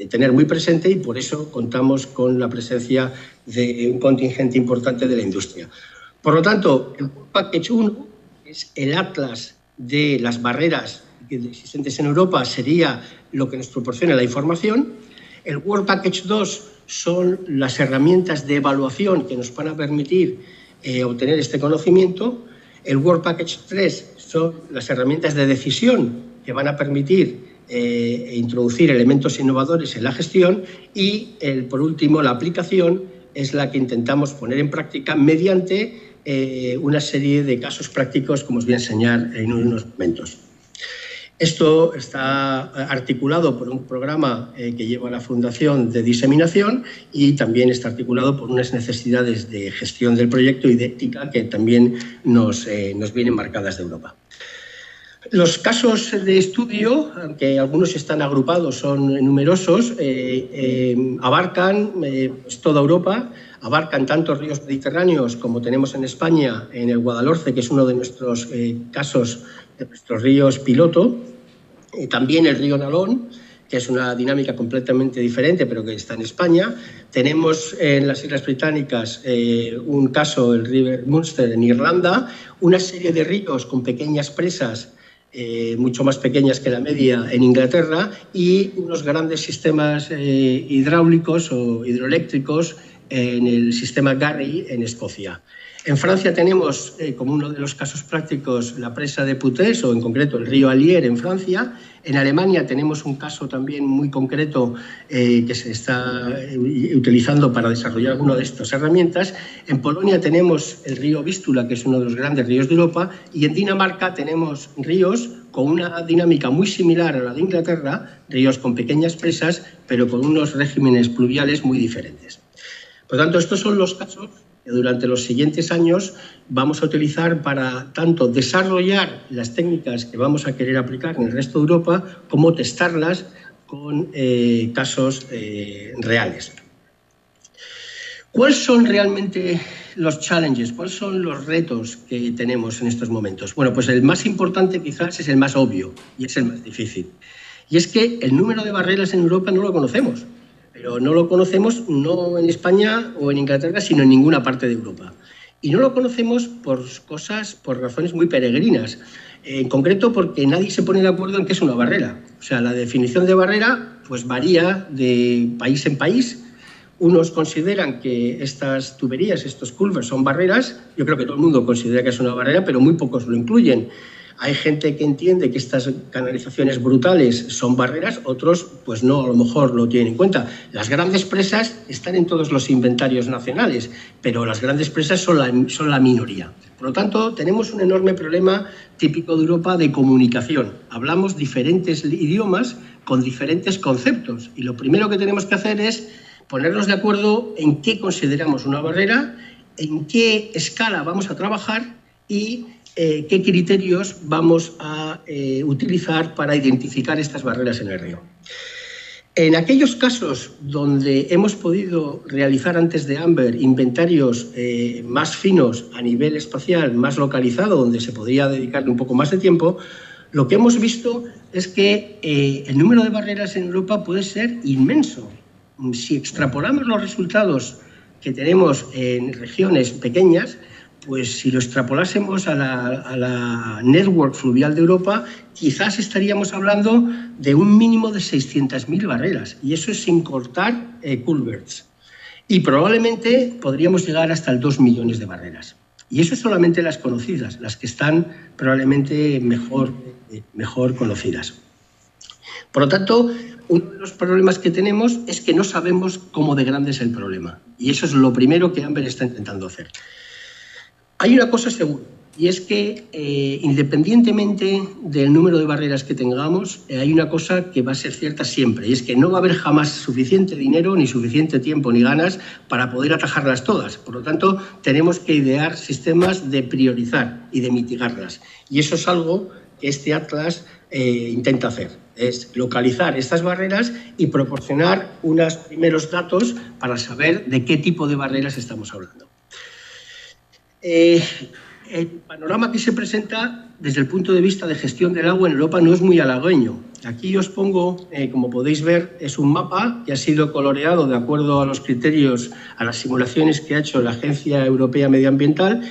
tener muy presente y por eso contamos con la presencia de un contingente importante de la industria. Por lo tanto, el Work Package 1 es el atlas de las barreras existentes en Europa, sería lo que nos proporciona la información. El Work Package 2 son las herramientas de evaluación que nos van a permitir obtener este conocimiento. El Work Package 3 son las herramientas de decisión que van a permitir introducir elementos innovadores en la gestión y, por último, la aplicación es la que intentamos poner en práctica mediante una serie de casos prácticos, como os voy a enseñar en unos momentos. Esto está articulado por un programa que lleva la Fundación de Diseminación y también está articulado por unas necesidades de gestión del proyecto y de ética que también nos vienen marcadas de Europa. Los casos de estudio, aunque algunos están agrupados, son numerosos, abarcan toda Europa, abarcan tanto ríos mediterráneos como tenemos en España, en el Guadalhorce, que es uno de nuestros casos, de nuestros ríos piloto, también el río Nalón, que es una dinámica completamente diferente, pero que está en España. Tenemos en las Islas Británicas un caso, el River Munster en Irlanda, una serie de ríos con pequeñas presas, mucho más pequeñas que la media en Inglaterra, y unos grandes sistemas hidráulicos o hidroeléctricos en el sistema Garry en Escocia. En Francia tenemos como uno de los casos prácticos la presa de Putés, o en concreto el río Allier en Francia. En Alemania tenemos un caso también muy concreto que se está utilizando para desarrollar alguna de estas herramientas. En Polonia tenemos el río Vístula, que es uno de los grandes ríos de Europa, y en Dinamarca tenemos ríos con una dinámica muy similar a la de Inglaterra, ríos con pequeñas presas, pero con unos regímenes pluviales muy diferentes. Por lo tanto, estos son los casos que durante los siguientes años vamos a utilizar para tanto desarrollar las técnicas que vamos a querer aplicar en el resto de Europa, como testarlas con casos reales. ¿Cuáles son realmente los challenges? ¿Cuáles son los retos que tenemos en estos momentos? Bueno, pues el más importante quizás es el más obvio y es el más difícil. Y es que el número de barreras en Europa no lo conocemos, pero no lo conocemos no en España o en Inglaterra, sino en ninguna parte de Europa. Y no lo conocemos por razones muy peregrinas. En concreto porque nadie se pone de acuerdo en qué es una barrera. O sea, la definición de barrera pues varía de país en país. Unos consideran que estas tuberías, estos culverts son barreras. Yo creo que todo el mundo considera que es una barrera, pero muy pocos lo incluyen. Hay gente que entiende que estas canalizaciones brutales son barreras, otros pues no, a lo mejor lo tienen en cuenta. Las grandes presas están en todos los inventarios nacionales, pero las grandes presas son la minoría. Por lo tanto, tenemos un enorme problema típico de Europa de comunicación. Hablamos diferentes idiomas con diferentes conceptos y lo primero que tenemos que hacer es ponernos de acuerdo en qué consideramos una barrera, en qué escala vamos a trabajar y qué criterios vamos a utilizar para identificar estas barreras en el río. En aquellos casos donde hemos podido realizar antes de Amber inventarios más finos a nivel espacial, más localizado, donde se podría dedicarle un poco más de tiempo, lo que hemos visto es que el número de barreras en Europa puede ser inmenso. Si extrapolamos los resultados que tenemos en regiones pequeñas, pues si lo extrapolásemos a la network fluvial de Europa, quizás estaríamos hablando de un mínimo de 600.000 barreras, y eso es sin cortar culverts. Y probablemente podríamos llegar hasta el 2 millones de barreras. Y eso es solamente las conocidas, las que están probablemente mejor conocidas. Por lo tanto, uno de los problemas que tenemos es que no sabemos cómo de grande es el problema. Y eso es lo primero que Amber está intentando hacer. Hay una cosa segura, y es que independientemente del número de barreras que tengamos, hay una cosa que va a ser cierta siempre, y es que no va a haber jamás suficiente dinero, ni suficiente tiempo, ni ganas para poder atajarlas todas. Por lo tanto, tenemos que idear sistemas de priorizar y de mitigarlas. Y eso es algo que este Atlas intenta hacer, es localizar estas barreras y proporcionar unos primeros datos para saber de qué tipo de barreras estamos hablando. El panorama que se presenta desde el punto de vista de gestión del agua en Europa no es muy halagüeño. Aquí os pongo, como podéis ver, es un mapa que ha sido coloreado de acuerdo a los criterios, a las simulaciones que ha hecho la Agencia Europea Medioambiental,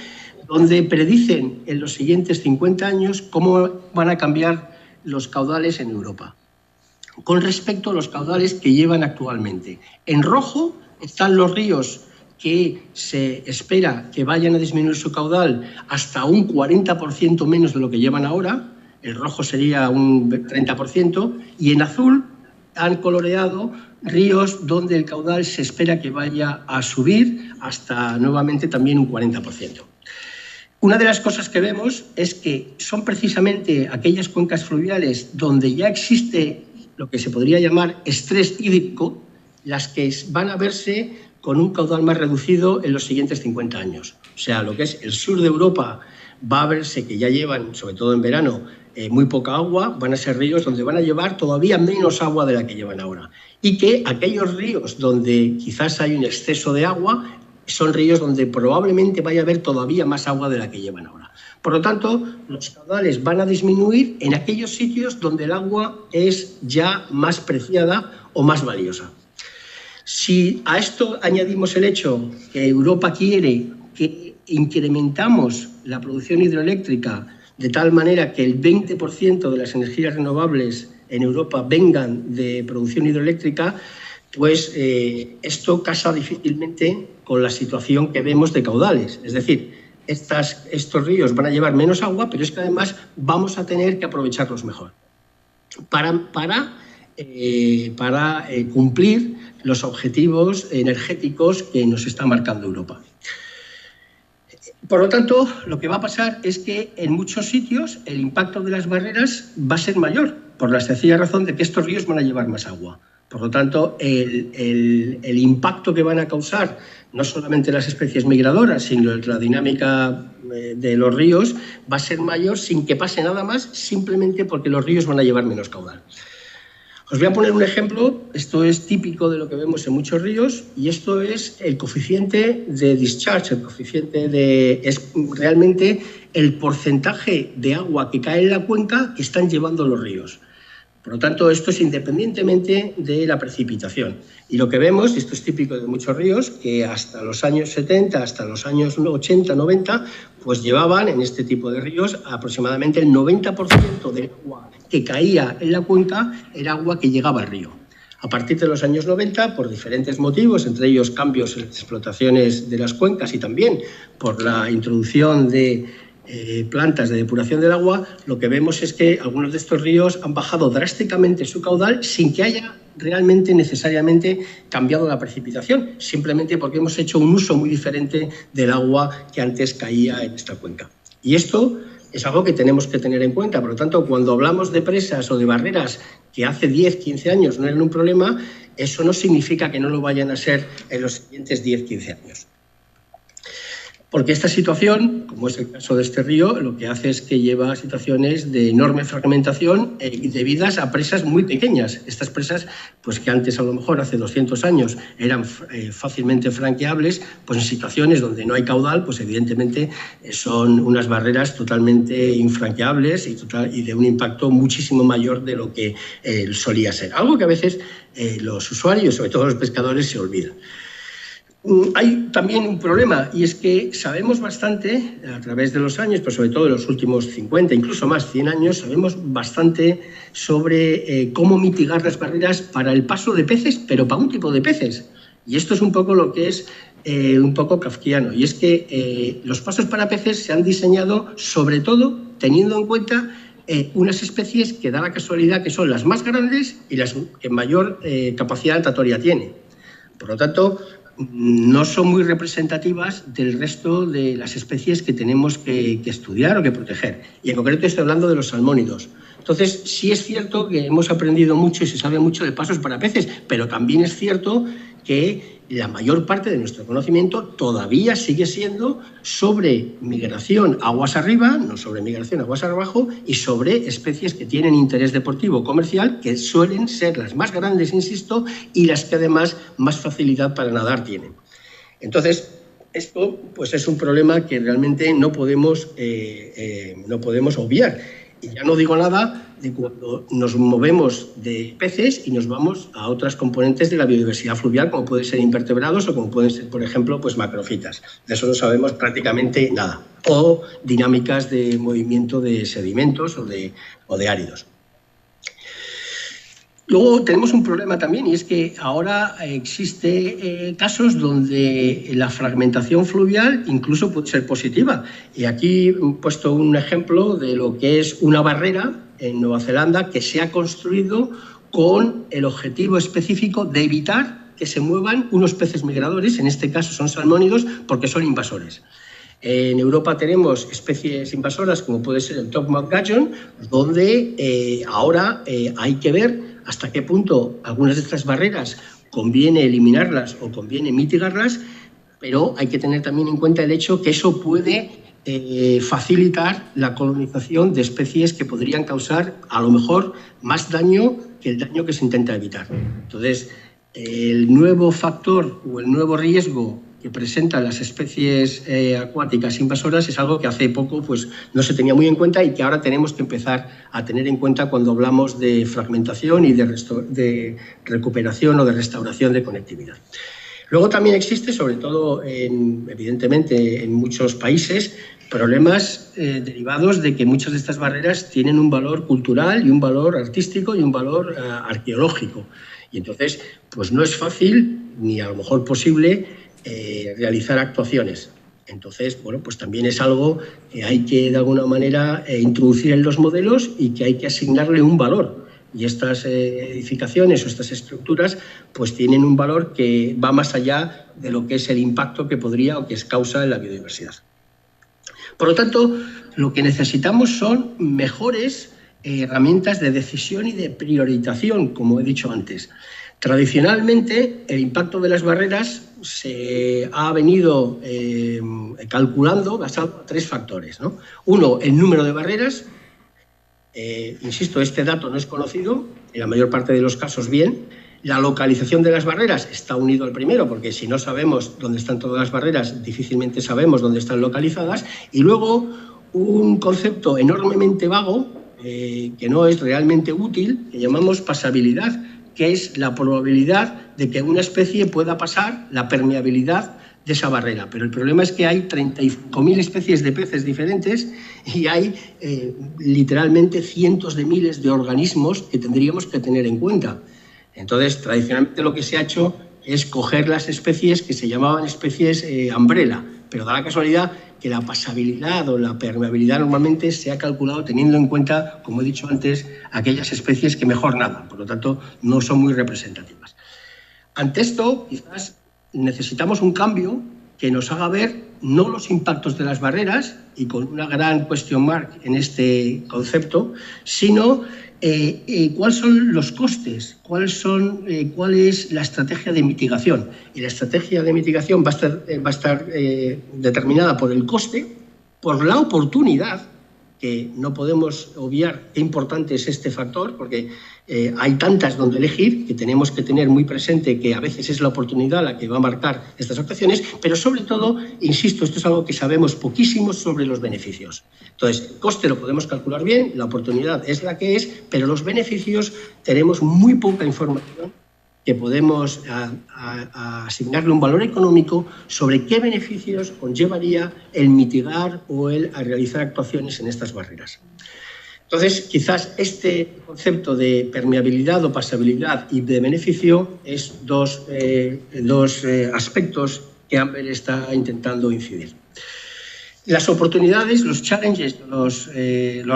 donde predicen en los siguientes 50 años cómo van a cambiar los caudales en Europa, con respecto a los caudales que llevan actualmente. En rojo están los ríos que se espera que vayan a disminuir su caudal hasta un 40% menos de lo que llevan ahora, el rojo sería un 30%, y en azul han coloreado ríos donde el caudal se espera que vaya a subir hasta nuevamente también un 40%. Una de las cosas que vemos es que son precisamente aquellas cuencas fluviales donde ya existe lo que se podría llamar estrés hídrico, las que van a verse con un caudal más reducido en los siguientes 50 años. O sea, lo que es el sur de Europa va a verse que ya llevan, sobre todo en verano, muy poca agua, van a ser ríos donde van a llevar todavía menos agua de la que llevan ahora. Y que aquellos ríos donde quizás hay un exceso de agua son ríos donde probablemente vaya a haber todavía más agua de la que llevan ahora. Por lo tanto, los caudales van a disminuir en aquellos sitios donde el agua es ya más preciada o más valiosa. Si a esto añadimos el hecho que Europa quiere que incrementamos la producción hidroeléctrica de tal manera que el 20% de las energías renovables en Europa vengan de producción hidroeléctrica, pues esto casa difícilmente con la situación que vemos de caudales. Es decir, estos ríos van a llevar menos agua, pero es que además vamos a tener que aprovecharlos mejor para cumplir los objetivos energéticos que nos está marcando Europa. Por lo tanto, lo que va a pasar es que en muchos sitios el impacto de las barreras va a ser mayor, por la sencilla razón de que estos ríos van a llevar más agua. Por lo tanto, el impacto que van a causar no solamente las especies migradoras, sino la dinámica de los ríos va a ser mayor sin que pase nada más, simplemente porque los ríos van a llevar menos caudal. Os voy a poner un ejemplo, esto es típico de lo que vemos en muchos ríos, y esto es el coeficiente de discharge, el coeficiente es realmente el porcentaje de agua que cae en la cuenca que están llevando los ríos. Por lo tanto, esto es independientemente de la precipitación. Y lo que vemos, y esto es típico de muchos ríos, que hasta los años 70, hasta los años 80, 90, pues llevaban en este tipo de ríos aproximadamente el 90% del agua que caía en la cuenca era agua que llegaba al río. A partir de los años 90, por diferentes motivos, entre ellos cambios en las explotaciones de las cuencas y también por la introducción de plantas de depuración del agua, lo que vemos es que algunos de estos ríos han bajado drásticamente su caudal sin que haya realmente necesariamente cambiado la precipitación, simplemente porque hemos hecho un uso muy diferente del agua que antes caía en esta cuenca. Y esto es algo que tenemos que tener en cuenta. Por lo tanto, cuando hablamos de presas o de barreras que hace 10, 15 años no eran un problema, eso no significa que no lo vayan a ser en los siguientes 10, 15 años. Porque esta situación, como es el caso de este río, lo que hace es que lleva a situaciones de enorme fragmentación debidas a presas muy pequeñas. Estas presas, pues que antes a lo mejor hace 200 años eran fácilmente franqueables, pues en situaciones donde no hay caudal, pues evidentemente son unas barreras totalmente infranqueables y de un impacto muchísimo mayor de lo que solía ser. Algo que a veces los usuarios, sobre todo los pescadores, se olvidan. Hay también un problema, y es que sabemos bastante, a través de los años, pero sobre todo en los últimos 50, incluso más, 100 años, sabemos bastante sobre cómo mitigar las barreras para el paso de peces, pero para un tipo de peces. Y esto es un poco lo que es un poco kafkiano, y es que los pasos para peces se han diseñado sobre todo teniendo en cuenta unas especies que da la casualidad que son las más grandes y las que mayor capacidad natatoria tienen. Por lo tanto, no son muy representativas del resto de las especies que tenemos que estudiar o que proteger. Y en concreto estoy hablando de los salmónidos. Entonces, sí es cierto que hemos aprendido mucho y se sabe mucho de pasos para peces, pero también es cierto que la mayor parte de nuestro conocimiento todavía sigue siendo sobre migración aguas arriba, no sobre migración aguas abajo, y sobre especies que tienen interés deportivo o comercial, que suelen ser las más grandes, insisto, y las que además más facilidad para nadar tienen. Entonces, esto pues, es un problema que realmente no podemos obviar. Y ya no digo nada de cuando nos movemos de peces y nos vamos a otras componentes de la biodiversidad fluvial, como pueden ser invertebrados o como pueden ser, por ejemplo, pues macrofitas. De eso no sabemos prácticamente nada. O dinámicas de movimiento de sedimentos o de áridos. Luego tenemos un problema también, y es que ahora existe casos donde la fragmentación fluvial incluso puede ser positiva. Y aquí he puesto un ejemplo de lo que es una barrera en Nueva Zelanda que se ha construido con el objetivo específico de evitar que se muevan unos peces migradores, en este caso son salmónidos, porque son invasores. En Europa tenemos especies invasoras como puede ser el Topmouth Gudgeon, donde ahora hay que ver hasta qué punto algunas de estas barreras conviene eliminarlas o conviene mitigarlas, pero hay que tener también en cuenta el hecho que eso puede facilitar la colonización de especies que podrían causar a lo mejor más daño que el daño que se intenta evitar. Entonces, el nuevo factor o el nuevo riesgo que presentan las especies acuáticas invasoras es algo que hace poco pues, no se tenía muy en cuenta y que ahora tenemos que empezar a tener en cuenta cuando hablamos de fragmentación y de recuperación o de restauración de conectividad. Luego también existe, sobre todo, evidentemente, en muchos países, problemas derivados de que muchas de estas barreras tienen un valor cultural y un valor artístico y un valor arqueológico. Y entonces, pues no es fácil, ni a lo mejor posible, realizar actuaciones. Entonces, bueno, pues también es algo que hay que, de alguna manera, introducir en los modelos y que hay que asignarle un valor. Y estas edificaciones o estas estructuras pues tienen un valor que va más allá de lo que es el impacto que podría o que es causa en la biodiversidad. Por lo tanto, lo que necesitamos son mejores herramientas de decisión y de priorización, como he dicho antes. Tradicionalmente, el impacto de las barreras se ha venido calculando basado en tres factores, ¿no? Uno, el número de barreras. Insisto, este dato no es conocido, en la mayor parte de los casos bien. La localización de las barreras está unido al primero, porque si no sabemos dónde están todas las barreras, difícilmente sabemos dónde están localizadas. Y luego un concepto enormemente vago, que no es realmente útil, que llamamos pasabilidad, que es la probabilidad de que una especie pueda pasar la permeabilidad de esa barrera. Pero el problema es que hay 35.000 especies de peces diferentes y hay literalmente cientos de miles de organismos que tendríamos que tener en cuenta. Entonces, tradicionalmente lo que se ha hecho es coger las especies que se llamaban especies umbrella, pero da la casualidad que la pasabilidad o la permeabilidad normalmente se ha calculado teniendo en cuenta, como he dicho antes, aquellas especies que mejor nadan, por lo tanto no son muy representativas. Ante esto, quizás necesitamos un cambio que nos haga ver no los impactos de las barreras, y con una gran question mark en este concepto, sino cuáles son los costes, cuál es la estrategia de mitigación. Y la estrategia de mitigación va a estar determinada por el coste, por la oportunidad, que no podemos obviar qué importante es este factor, porque hay tantas donde elegir que tenemos que tener muy presente que a veces es la oportunidad la que va a marcar estas actuaciones, pero sobre todo, insisto, esto es algo que sabemos poquísimo sobre los beneficios. Entonces, el coste lo podemos calcular bien, la oportunidad es la que es, pero los beneficios tenemos muy poca información que podemos asignarle un valor económico sobre qué beneficios conllevaría el mitigar o el realizar actuaciones en estas barreras. Entonces, quizás este concepto de permeabilidad o pasabilidad y de beneficio es dos aspectos que Amber está intentando incidir. Las oportunidades, los challenges, los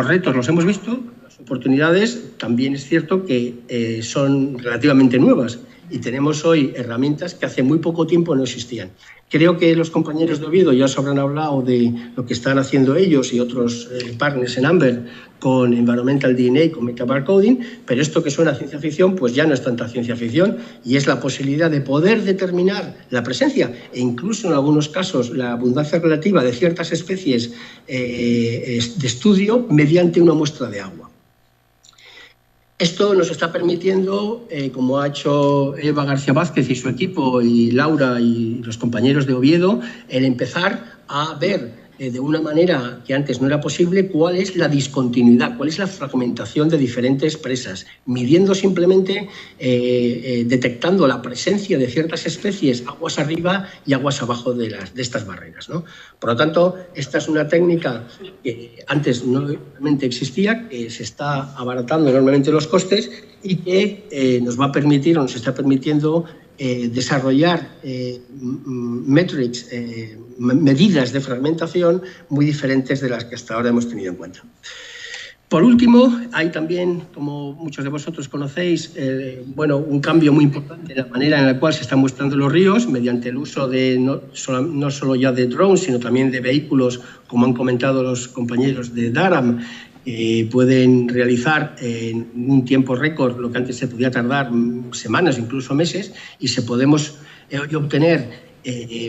retos los hemos visto. Las oportunidades también es cierto que son relativamente nuevas y tenemos hoy herramientas que hace muy poco tiempo no existían. Creo que los compañeros de Oviedo ya os habrán hablado de lo que están haciendo ellos y otros partners en Amber con Environmental DNA y con Metabarcoding, pero esto que suena a ciencia ficción, pues ya no es tanta ciencia ficción y es la posibilidad de poder determinar la presencia e incluso en algunos casos la abundancia relativa de ciertas especies de estudio mediante una muestra de agua. Esto nos está permitiendo, como ha hecho Eva García Vázquez y su equipo, y Laura y los compañeros de Oviedo, el empezar a ver de una manera que antes no era posible cuál es la discontinuidad, cuál es la fragmentación de diferentes presas, midiendo simplemente, detectando la presencia de ciertas especies aguas arriba y aguas abajo de estas barreras, ¿no? Por lo tanto, esta es una técnica que antes no realmente existía, que se está abaratando enormemente los costes y que nos va a permitir o nos está permitiendo desarrollar metrics, medidas de fragmentación muy diferentes de las que hasta ahora hemos tenido en cuenta. Por último, hay también, como muchos de vosotros conocéis, un cambio muy importante en la manera en la cual se están muestrando los ríos mediante el uso de no solo ya de drones, sino también de vehículos, como han comentado los compañeros de Daram, pueden realizar en un tiempo récord lo que antes se podía tardar semanas, incluso meses, y podemos obtener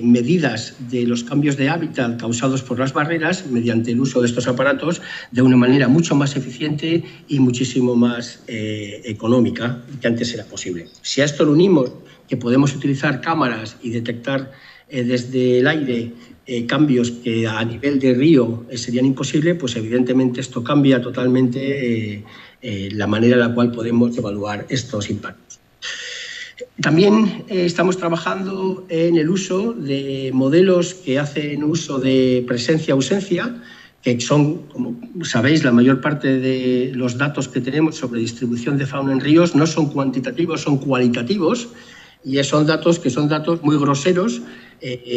medidas de los cambios de hábitat causados por las barreras mediante el uso de estos aparatos de una manera mucho más eficiente y muchísimo más económica que antes era posible. Si a esto lo unimos que podemos utilizar cámaras y detectar desde el aire cambios que a nivel de río serían imposibles, pues evidentemente esto cambia totalmente la manera en la cual podemos evaluar estos impactos. También estamos trabajando en el uso de modelos que hacen uso de presencia-ausencia, que son, como sabéis, la mayor parte de los datos que tenemos sobre distribución de fauna en ríos no son cuantitativos, son cualitativos, y son datos muy groseros,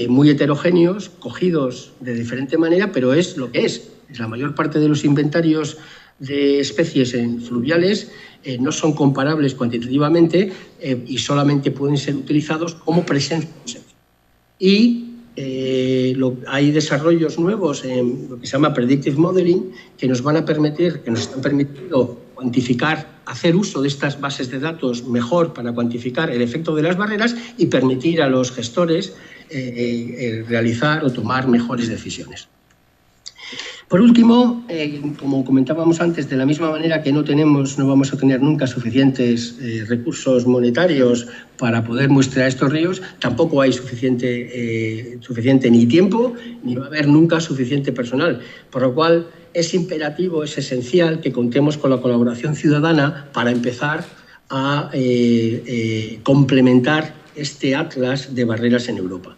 muy heterogéneos, cogidos de diferente manera, pero es lo que es. La mayor parte de los inventarios de especies en fluviales no son comparables cuantitativamente y solamente pueden ser utilizados como presencia. Y hay desarrollos nuevos en lo que se llama Predictive Modeling que nos están permitiendo cuantificar, hacer uso de estas bases de datos mejor para cuantificar el efecto de las barreras y permitir a los gestores realizar o tomar mejores decisiones. Por último, como comentábamos antes, de la misma manera que no vamos a tener nunca suficientes recursos monetarios para poder muestrear estos ríos, tampoco hay suficiente ni tiempo, ni va a haber nunca suficiente personal. Por lo cual es imperativo, es esencial que contemos con la colaboración ciudadana para empezar a complementar este atlas de barreras en Europa.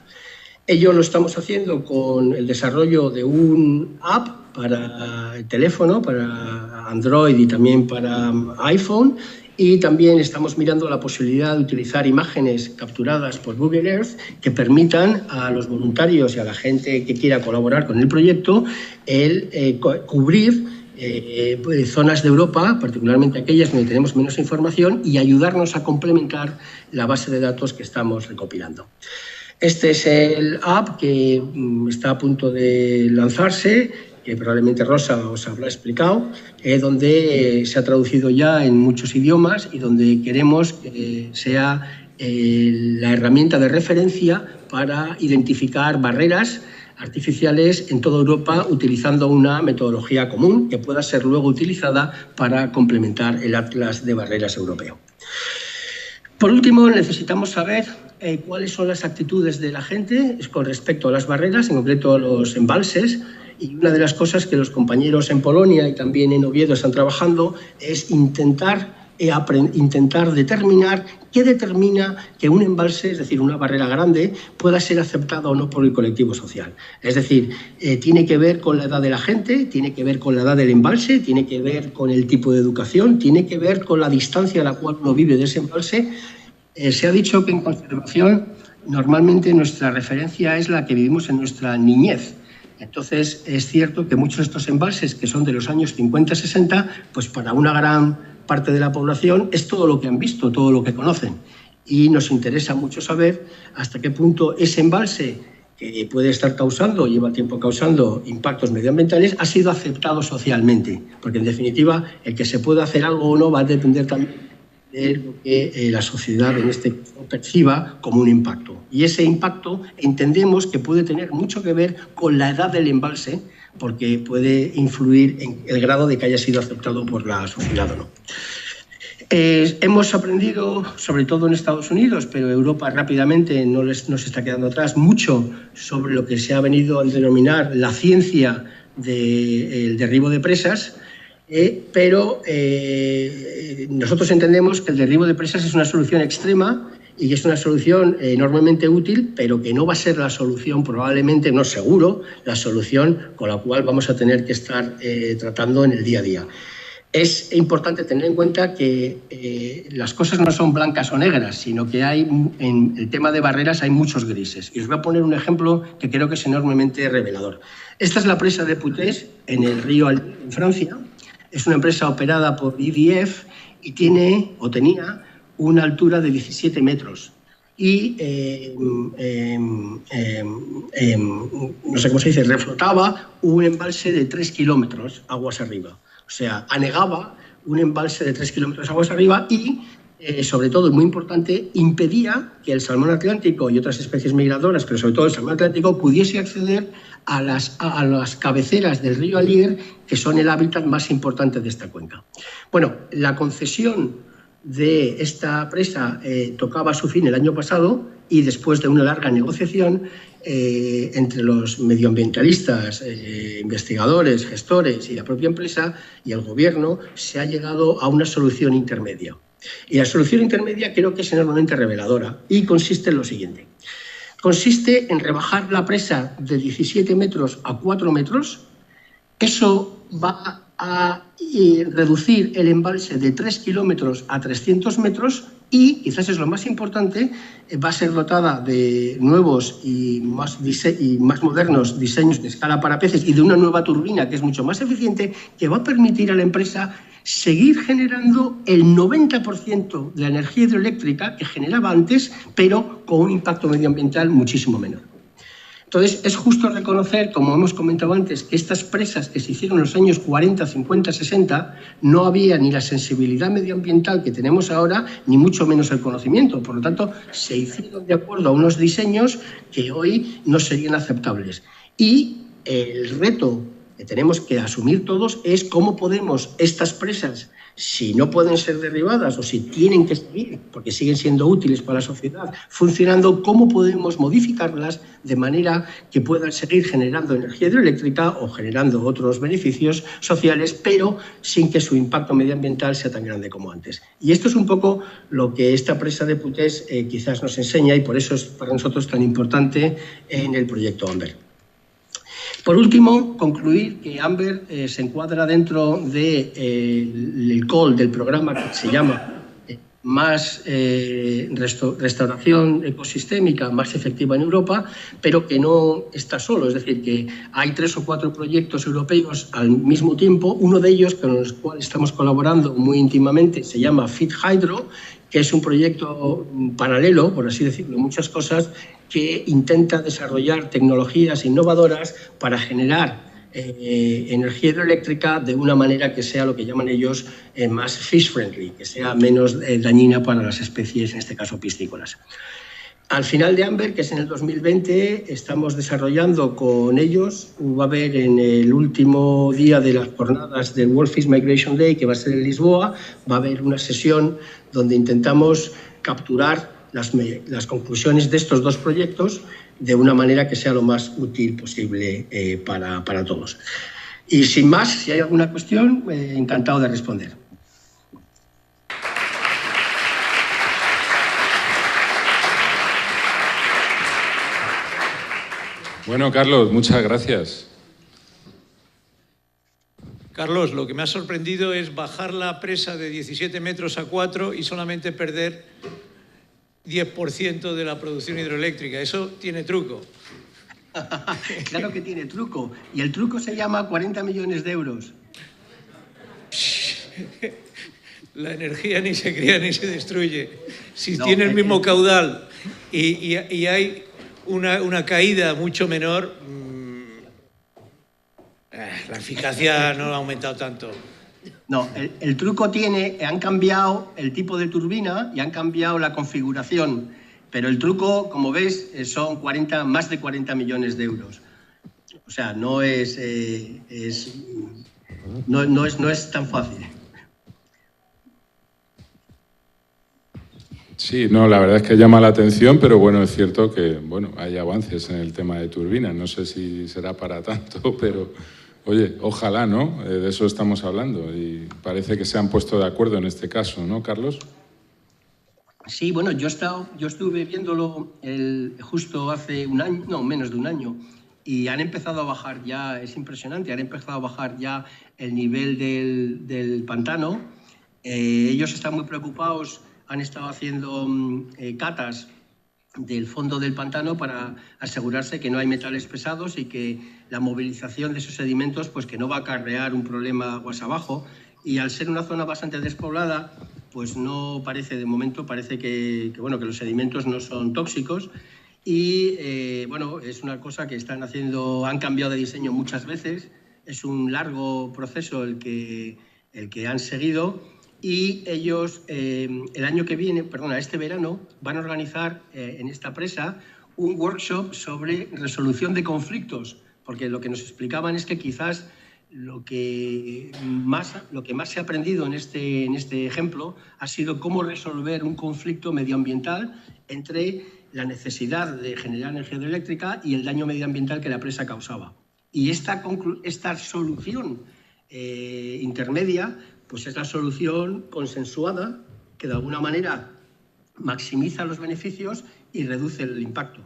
Ello lo estamos haciendo con el desarrollo de un app para el teléfono, para Android y también para iPhone, y también estamos mirando la posibilidad de utilizar imágenes capturadas por Google Earth que permitan a los voluntarios y a la gente que quiera colaborar con el proyecto el cubrir zonas de Europa, particularmente aquellas donde tenemos menos información, y ayudarnos a complementar la base de datos que estamos recopilando. Este es el app que está a punto de lanzarse, que probablemente Rosa os habrá explicado, donde se ha traducido ya en muchos idiomas y donde queremos que sea la herramienta de referencia para identificar barreras artificiales en toda Europa, utilizando una metodología común que pueda ser luego utilizada para complementar el Atlas de Barreras europeo. Por último, necesitamos saber cuáles son las actitudes de la gente con respecto a las barreras, en concreto a los embalses. Y una de las cosas que los compañeros en Polonia y también en Oviedo están trabajando es intentar determinar qué determina que un embalse, es decir, una barrera grande, pueda ser aceptada o no por el colectivo social. Es decir, tiene que ver con la edad de la gente, tiene que ver con la edad del embalse, tiene que ver con el tipo de educación, tiene que ver con la distancia a la cual uno vive de ese embalse. Se ha dicho que en conservación normalmente nuestra referencia es la que vivimos en nuestra niñez. Entonces, es cierto que muchos de estos embalses, que son de los años 50-60, pues para una gran parte de la población es todo lo que han visto, todo lo que conocen. Y nos interesa mucho saber hasta qué punto ese embalse, que puede estar causando, lleva tiempo causando impactos medioambientales, ha sido aceptado socialmente. Porque, en definitiva, el que se pueda hacer algo o no va a depender también de lo que la sociedad en este caso perciba como un impacto. Y ese impacto entendemos que puede tener mucho que ver con la edad del embalse, porque puede influir en el grado de que haya sido aceptado por la sociedad o no. Hemos aprendido, sobre todo en Estados Unidos, pero Europa rápidamente no se está quedando atrás, mucho sobre lo que se ha venido a denominar la ciencia del derribo de presas. Pero nosotros entendemos que el derribo de presas es una solución extrema y que es una solución enormemente útil, pero que no va a ser la solución, probablemente, no seguro, la solución con la cual vamos a tener que estar tratando en el día a día. Es importante tener en cuenta que las cosas no son blancas o negras, sino que en el tema de barreras hay muchos grises. Y os voy a poner un ejemplo que creo que es enormemente revelador. Esta es la presa de Putés, en el río Allier, en Francia. Es una empresa operada por EDF y tenía una altura de 17 metros. Y, no sé cómo se dice, reflotaba un embalse de 3 kilómetros aguas arriba. O sea, anegaba un embalse de 3 kilómetros aguas arriba y, sobre todo, muy importante, impedía que el salmón atlántico y otras especies migradoras, pero sobre todo el salmón atlántico, pudiese acceder a las cabeceras del río Allier, que son el hábitat más importante de esta cuenca. Bueno, la concesión de esta presa tocaba su fin el año pasado y después de una larga negociación entre los medioambientalistas, investigadores, gestores y la propia empresa y el gobierno, se ha llegado a una solución intermedia. Y la solución intermedia creo que es enormemente reveladora y consiste en lo siguiente. Consiste en rebajar la presa de 17 metros a 4 metros. Eso va a reducir el embalse de 3 kilómetros a 300 metros y, quizás es lo más importante, va a ser dotada de nuevos y más modernos diseños de escala para peces y de una nueva turbina que es mucho más eficiente, que va a permitir a la empresa seguir generando el 90% de la energía hidroeléctrica que generaba antes, pero con un impacto medioambiental muchísimo menor. Entonces, es justo reconocer, como hemos comentado antes, que estas presas que se hicieron en los años 40, 50, 60, no había ni la sensibilidad medioambiental que tenemos ahora, ni mucho menos el conocimiento. Por lo tanto, se hicieron de acuerdo a unos diseños que hoy no serían aceptables. Y el reto que tenemos que asumir todos es cómo podemos estas presas, si no pueden ser derribadas o si tienen que seguir, porque siguen siendo útiles para la sociedad, funcionando, cómo podemos modificarlas de manera que puedan seguir generando energía hidroeléctrica o generando otros beneficios sociales, pero sin que su impacto medioambiental sea tan grande como antes. Y esto es un poco lo que esta presa de Putés quizás nos enseña, y por eso es para nosotros tan importante en el proyecto Amber. Por último, concluir que Amber se encuadra dentro del call del programa que se llama más restauración ecosistémica más efectiva en Europa, pero que no está solo. Es decir, que hay 3 o 4 proyectos europeos al mismo tiempo. Uno de ellos, con los cuales estamos colaborando muy íntimamente, se llama Fit Hydro, que es un proyecto paralelo, por así decirlo, muchas cosas, que intenta desarrollar tecnologías innovadoras para generar energía hidroeléctrica de una manera que sea lo que llaman ellos más fish friendly, que sea menos dañina para las especies, en este caso piscícolas. Al final de Amber, que es en el 2020, estamos desarrollando con ellos, va a haber en el último día de las jornadas del World Fish Migration Day, que va a ser en Lisboa, va a haber una sesión donde intentamos capturar las conclusiones de estos 2 proyectos de una manera que sea lo más útil posible para todos. Y sin más, si hay alguna cuestión, encantado de responder. Bueno, Carlos, muchas gracias. Carlos, lo que me ha sorprendido es bajar la presa de 17 metros a 4 y solamente perder 10% de la producción hidroeléctrica. Eso tiene truco. Claro que tiene truco. Y el truco se llama 40 millones de euros. La energía ni se crea ni se destruye. Si tiene el mismo caudal y hay una caída mucho menor, la eficacia no ha aumentado tanto. No, el truco han cambiado el tipo de turbina y han cambiado la configuración, pero el truco, como ves, son más de 40 millones de euros. O sea, no es tan fácil. Sí, no, la verdad es que llama la atención, pero bueno, es cierto que hay avances en el tema de turbinas. No sé si será para tanto, pero oye, ojalá, ¿no? De eso estamos hablando y parece que se han puesto de acuerdo en este caso, ¿no, Carlos? Sí, bueno, yo estuve viéndolo justo hace un año, no, menos de un año, y han empezado a bajar ya, es impresionante, han empezado a bajar ya el nivel del pantano. Ellos están muy preocupados, han estado haciendo catas del fondo del pantano para asegurarse que no hay metales pesados y que la movilización de esos sedimentos pues que no va a acarrear un problema aguas abajo. Y al ser una zona bastante despoblada, pues no parece, de momento, parece que los sedimentos no son tóxicos. Y bueno, es una cosa que están haciendo, han cambiado de diseño muchas veces, es un largo proceso el que han seguido. Y ellos el año que viene, este verano, van a organizar en esta presa un workshop sobre resolución de conflictos, porque lo que nos explicaban es que quizás lo que más se ha aprendido en este ejemplo ha sido cómo resolver un conflicto medioambiental entre la necesidad de generar energía hidroeléctrica y el daño medioambiental que la presa causaba. Y esta solución intermedia pues es la solución consensuada que de alguna manera maximiza los beneficios y reduce el impacto.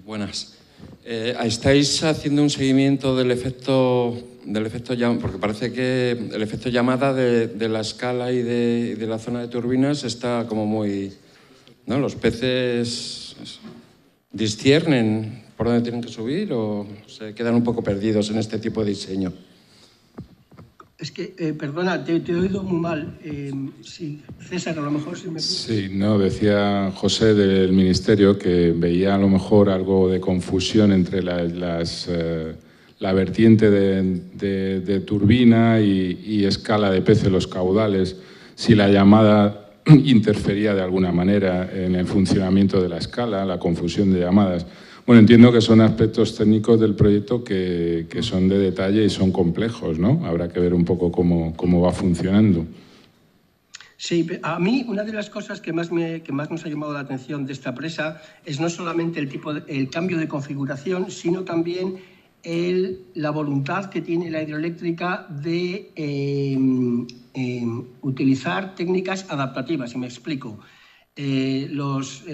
Buenas. ¿Estáis haciendo un seguimiento del efecto llamada? Porque parece que el efecto llamada de la escala y de la zona de turbinas está como muy, ¿no? Los peces disciernen por dónde tienen que subir o se quedan un poco perdidos en este tipo de diseño. Es que, perdona, te he oído muy mal. Sí, César, a lo mejor si me... Sí, no, decía José del Ministerio que veía a lo mejor algo de confusión entre la vertiente de turbina y escala de peces, los caudales, si la llamada interfería de alguna manera en el funcionamiento de la escala, la confusión de llamadas. Bueno, entiendo que son aspectos técnicos del proyecto que son de detalle y son complejos, ¿no? Habrá que ver un poco cómo va funcionando. Sí, a mí una de las cosas que más nos ha llamado la atención de esta presa es no solamente el cambio de configuración, sino también la voluntad que tiene la hidroeléctrica de utilizar técnicas adaptativas, y me explico. Los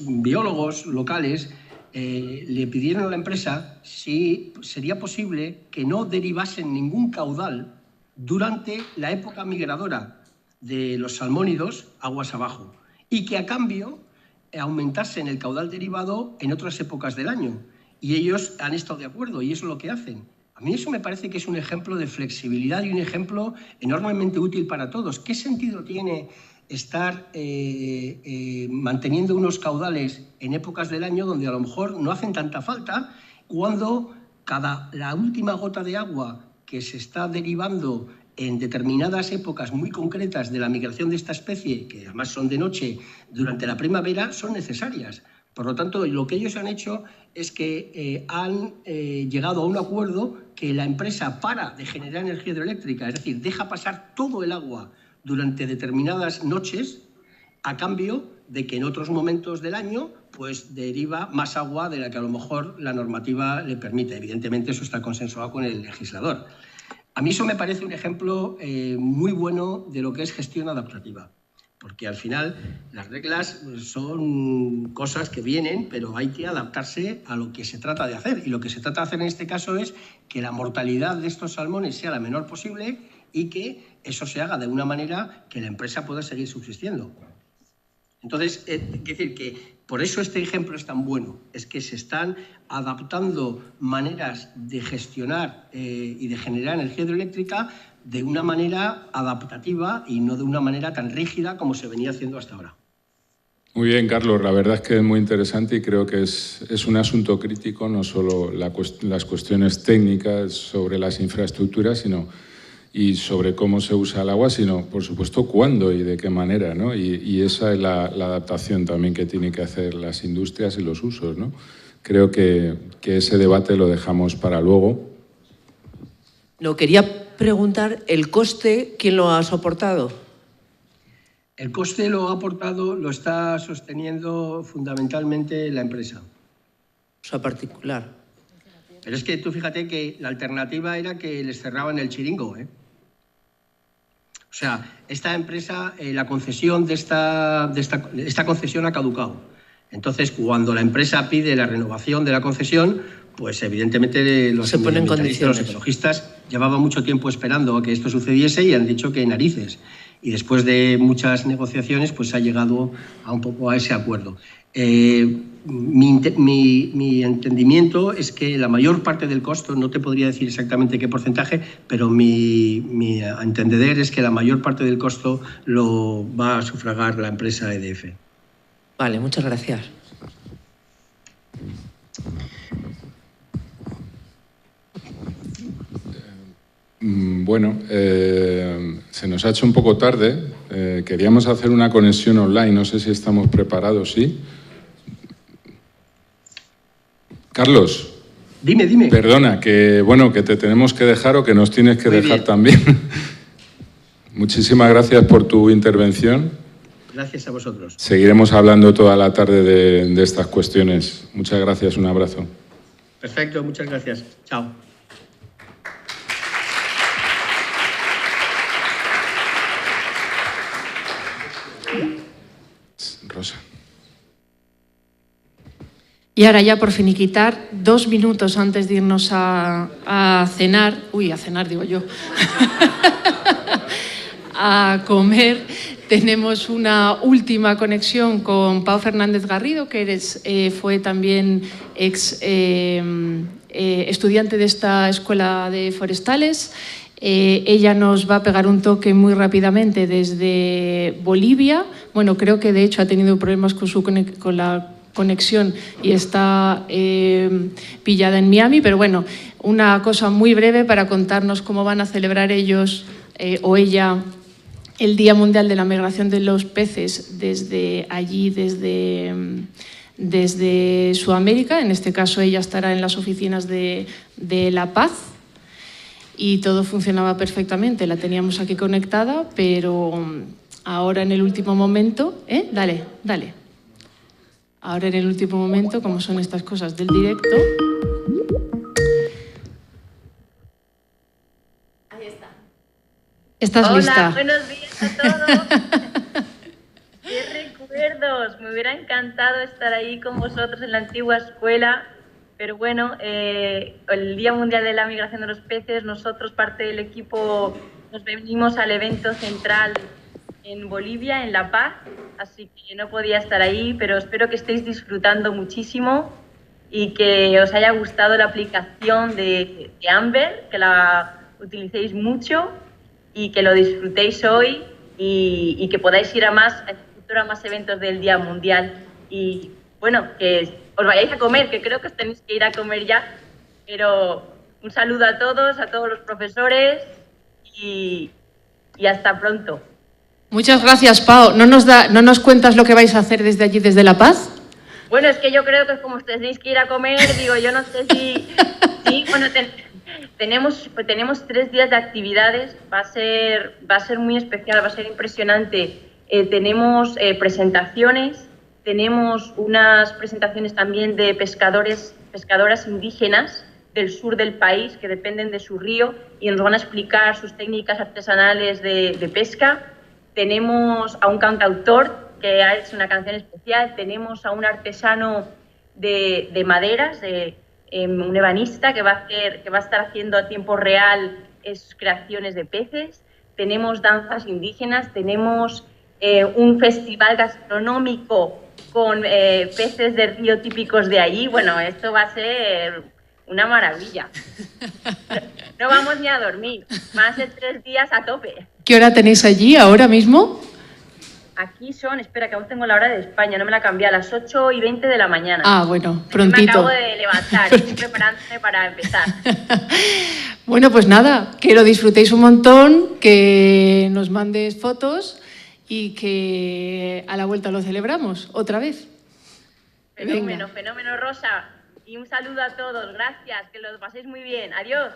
biólogos locales le pidieron a la empresa si sería posible que no derivasen ningún caudal durante la época migradora de los salmónidos aguas abajo y que a cambio aumentasen el caudal derivado en otras épocas del año. Y ellos han estado de acuerdo y eso es lo que hacen. A mí eso me parece que es un ejemplo de flexibilidad y un ejemplo enormemente útil para todos. ¿Qué sentido tiene estar manteniendo unos caudales en épocas del año donde a lo mejor no hacen tanta falta, cuando la última gota de agua que se está derivando en determinadas épocas muy concretas de la migración de esta especie, que además son de noche durante la primavera, son necesarias? Por lo tanto, lo que ellos han hecho es que han llegado a un acuerdo que la empresa para de generar energía hidroeléctrica, es decir, deja pasar todo el agua durante determinadas noches, a cambio de que en otros momentos del año pues deriva más agua de la que a lo mejor la normativa le permite. Evidentemente eso está consensuado con el legislador. A mí eso me parece un ejemplo muy bueno de lo que es gestión adaptativa, porque al final las reglas son cosas que vienen, pero hay que adaptarse a lo que se trata de hacer. Y lo que se trata de hacer en este caso es que la mortalidad de estos salmones sea la menor posible y que eso se haga de una manera que la empresa pueda seguir subsistiendo. Entonces, es decir, que por eso este ejemplo es tan bueno, es que se están adaptando maneras de gestionar y de generar energía hidroeléctrica de una manera adaptativa y no de una manera tan rígida como se venía haciendo hasta ahora. Muy bien, Carlos, la verdad es que es muy interesante y creo que es un asunto crítico, no solo las cuestiones técnicas sobre las infraestructuras, y sobre cómo se usa el agua, sino, por supuesto, cuándo y de qué manera, ¿no? Y esa es la adaptación también que tienen que hacer las industrias y los usos, ¿no? Creo que ese debate lo dejamos para luego. No, quería preguntar, ¿el coste quién lo ha soportado? El coste lo está sosteniendo fundamentalmente la empresa. O sea, particular. Pero es que tú fíjate que la alternativa era que les cerraban el chiringo, ¿eh? O sea, esta empresa, la concesión esta concesión ha caducado. Entonces, cuando la empresa pide la renovación de la concesión, pues evidentemente los ecologistas llevaban mucho tiempo esperando a que esto sucediese y han dicho que narices. Y después de muchas negociaciones, pues ha llegado a un poco a ese acuerdo. Mi entendimiento es que la mayor parte del costo, no te podría decir exactamente qué porcentaje, pero mi entender es que la mayor parte del costo lo va a sufragar la empresa EDF. Vale, muchas gracias. Bueno, se nos ha hecho un poco tarde. Queríamos hacer una conexión online, no sé si estamos preparados, ¿sí? Carlos. Dime. Perdona, que te tenemos que dejar o que nos tienes que dejar también. Muchísimas gracias por tu intervención. Gracias a vosotros. Seguiremos hablando toda la tarde de estas cuestiones. Muchas gracias, un abrazo. Perfecto, muchas gracias. Chao. Rosa. Y ahora ya por finiquitar, 2 minutos antes de irnos a cenar, a cenar digo yo, a comer, tenemos una última conexión con Pau Fernández Garrido, que fue también estudiante de esta Escuela de Forestales. Ella nos va a pegar un toque muy rápidamente desde Bolivia. Bueno, creo que de hecho ha tenido problemas con la conexión y está pillada en Miami, pero bueno, una cosa muy breve para contarnos cómo van a celebrar ellos o ella el Día Mundial de la Migración de los Peces desde allí, desde desde Sudamérica. En este caso ella estará en las oficinas de La Paz y todo funcionaba perfectamente. La teníamos aquí conectada, pero ahora en el último momento... Dale. Ahora en el último momento, como son estas cosas del directo... Ahí está. ¿Estás lista? Hola, buenos días a todos. ¡Qué recuerdos! Me hubiera encantado estar ahí con vosotros en la antigua escuela, pero bueno, el Día Mundial de la Migración de los Peces, nosotros, parte del equipo, nos venimos al evento central en Bolivia, en La Paz, así que no podía estar ahí, pero espero que estéis disfrutando muchísimo y que os haya gustado la aplicación de Amber, que la utilicéis mucho y que lo disfrutéis hoy y que podáis ir a más eventos del Día Mundial. Y bueno, que os vayáis a comer, que creo que os tenéis que ir a comer ya, pero un saludo a todos los profesores y hasta pronto. Muchas gracias, Pau. ¿No nos cuentas lo que vais a hacer desde allí, desde La Paz? Bueno, es que yo creo que como os tenéis que ir a comer, digo, yo no sé si... Sí, bueno, tenemos 3 días de actividades, va a ser muy especial, va a ser impresionante. Tenemos presentaciones, tenemos unas presentaciones también de pescadoras indígenas del sur del país que dependen de su río y nos van a explicar sus técnicas artesanales de pesca. Tenemos a un cantautor que ha hecho una canción especial, tenemos a un artesano de maderas, un ebanista que va a estar haciendo a tiempo real sus creaciones de peces, tenemos danzas indígenas, tenemos un festival gastronómico con peces de río típicos de allí. Bueno, esto va a ser una maravilla. No vamos ni a dormir, van a ser 3 días a tope. ¿Qué hora tenéis allí ahora mismo? Aquí son, espera que aún tengo la hora de España, no me la cambié, a las 8:20 de la mañana. Ah, bueno, prontito. Me acabo de levantar, estoy preparándome para empezar. Bueno, pues nada, que lo disfrutéis un montón, que nos mandes fotos y que a la vuelta lo celebramos otra vez. Fenómeno, Rosa. Y un saludo a todos, gracias, que lo paséis muy bien. Adiós.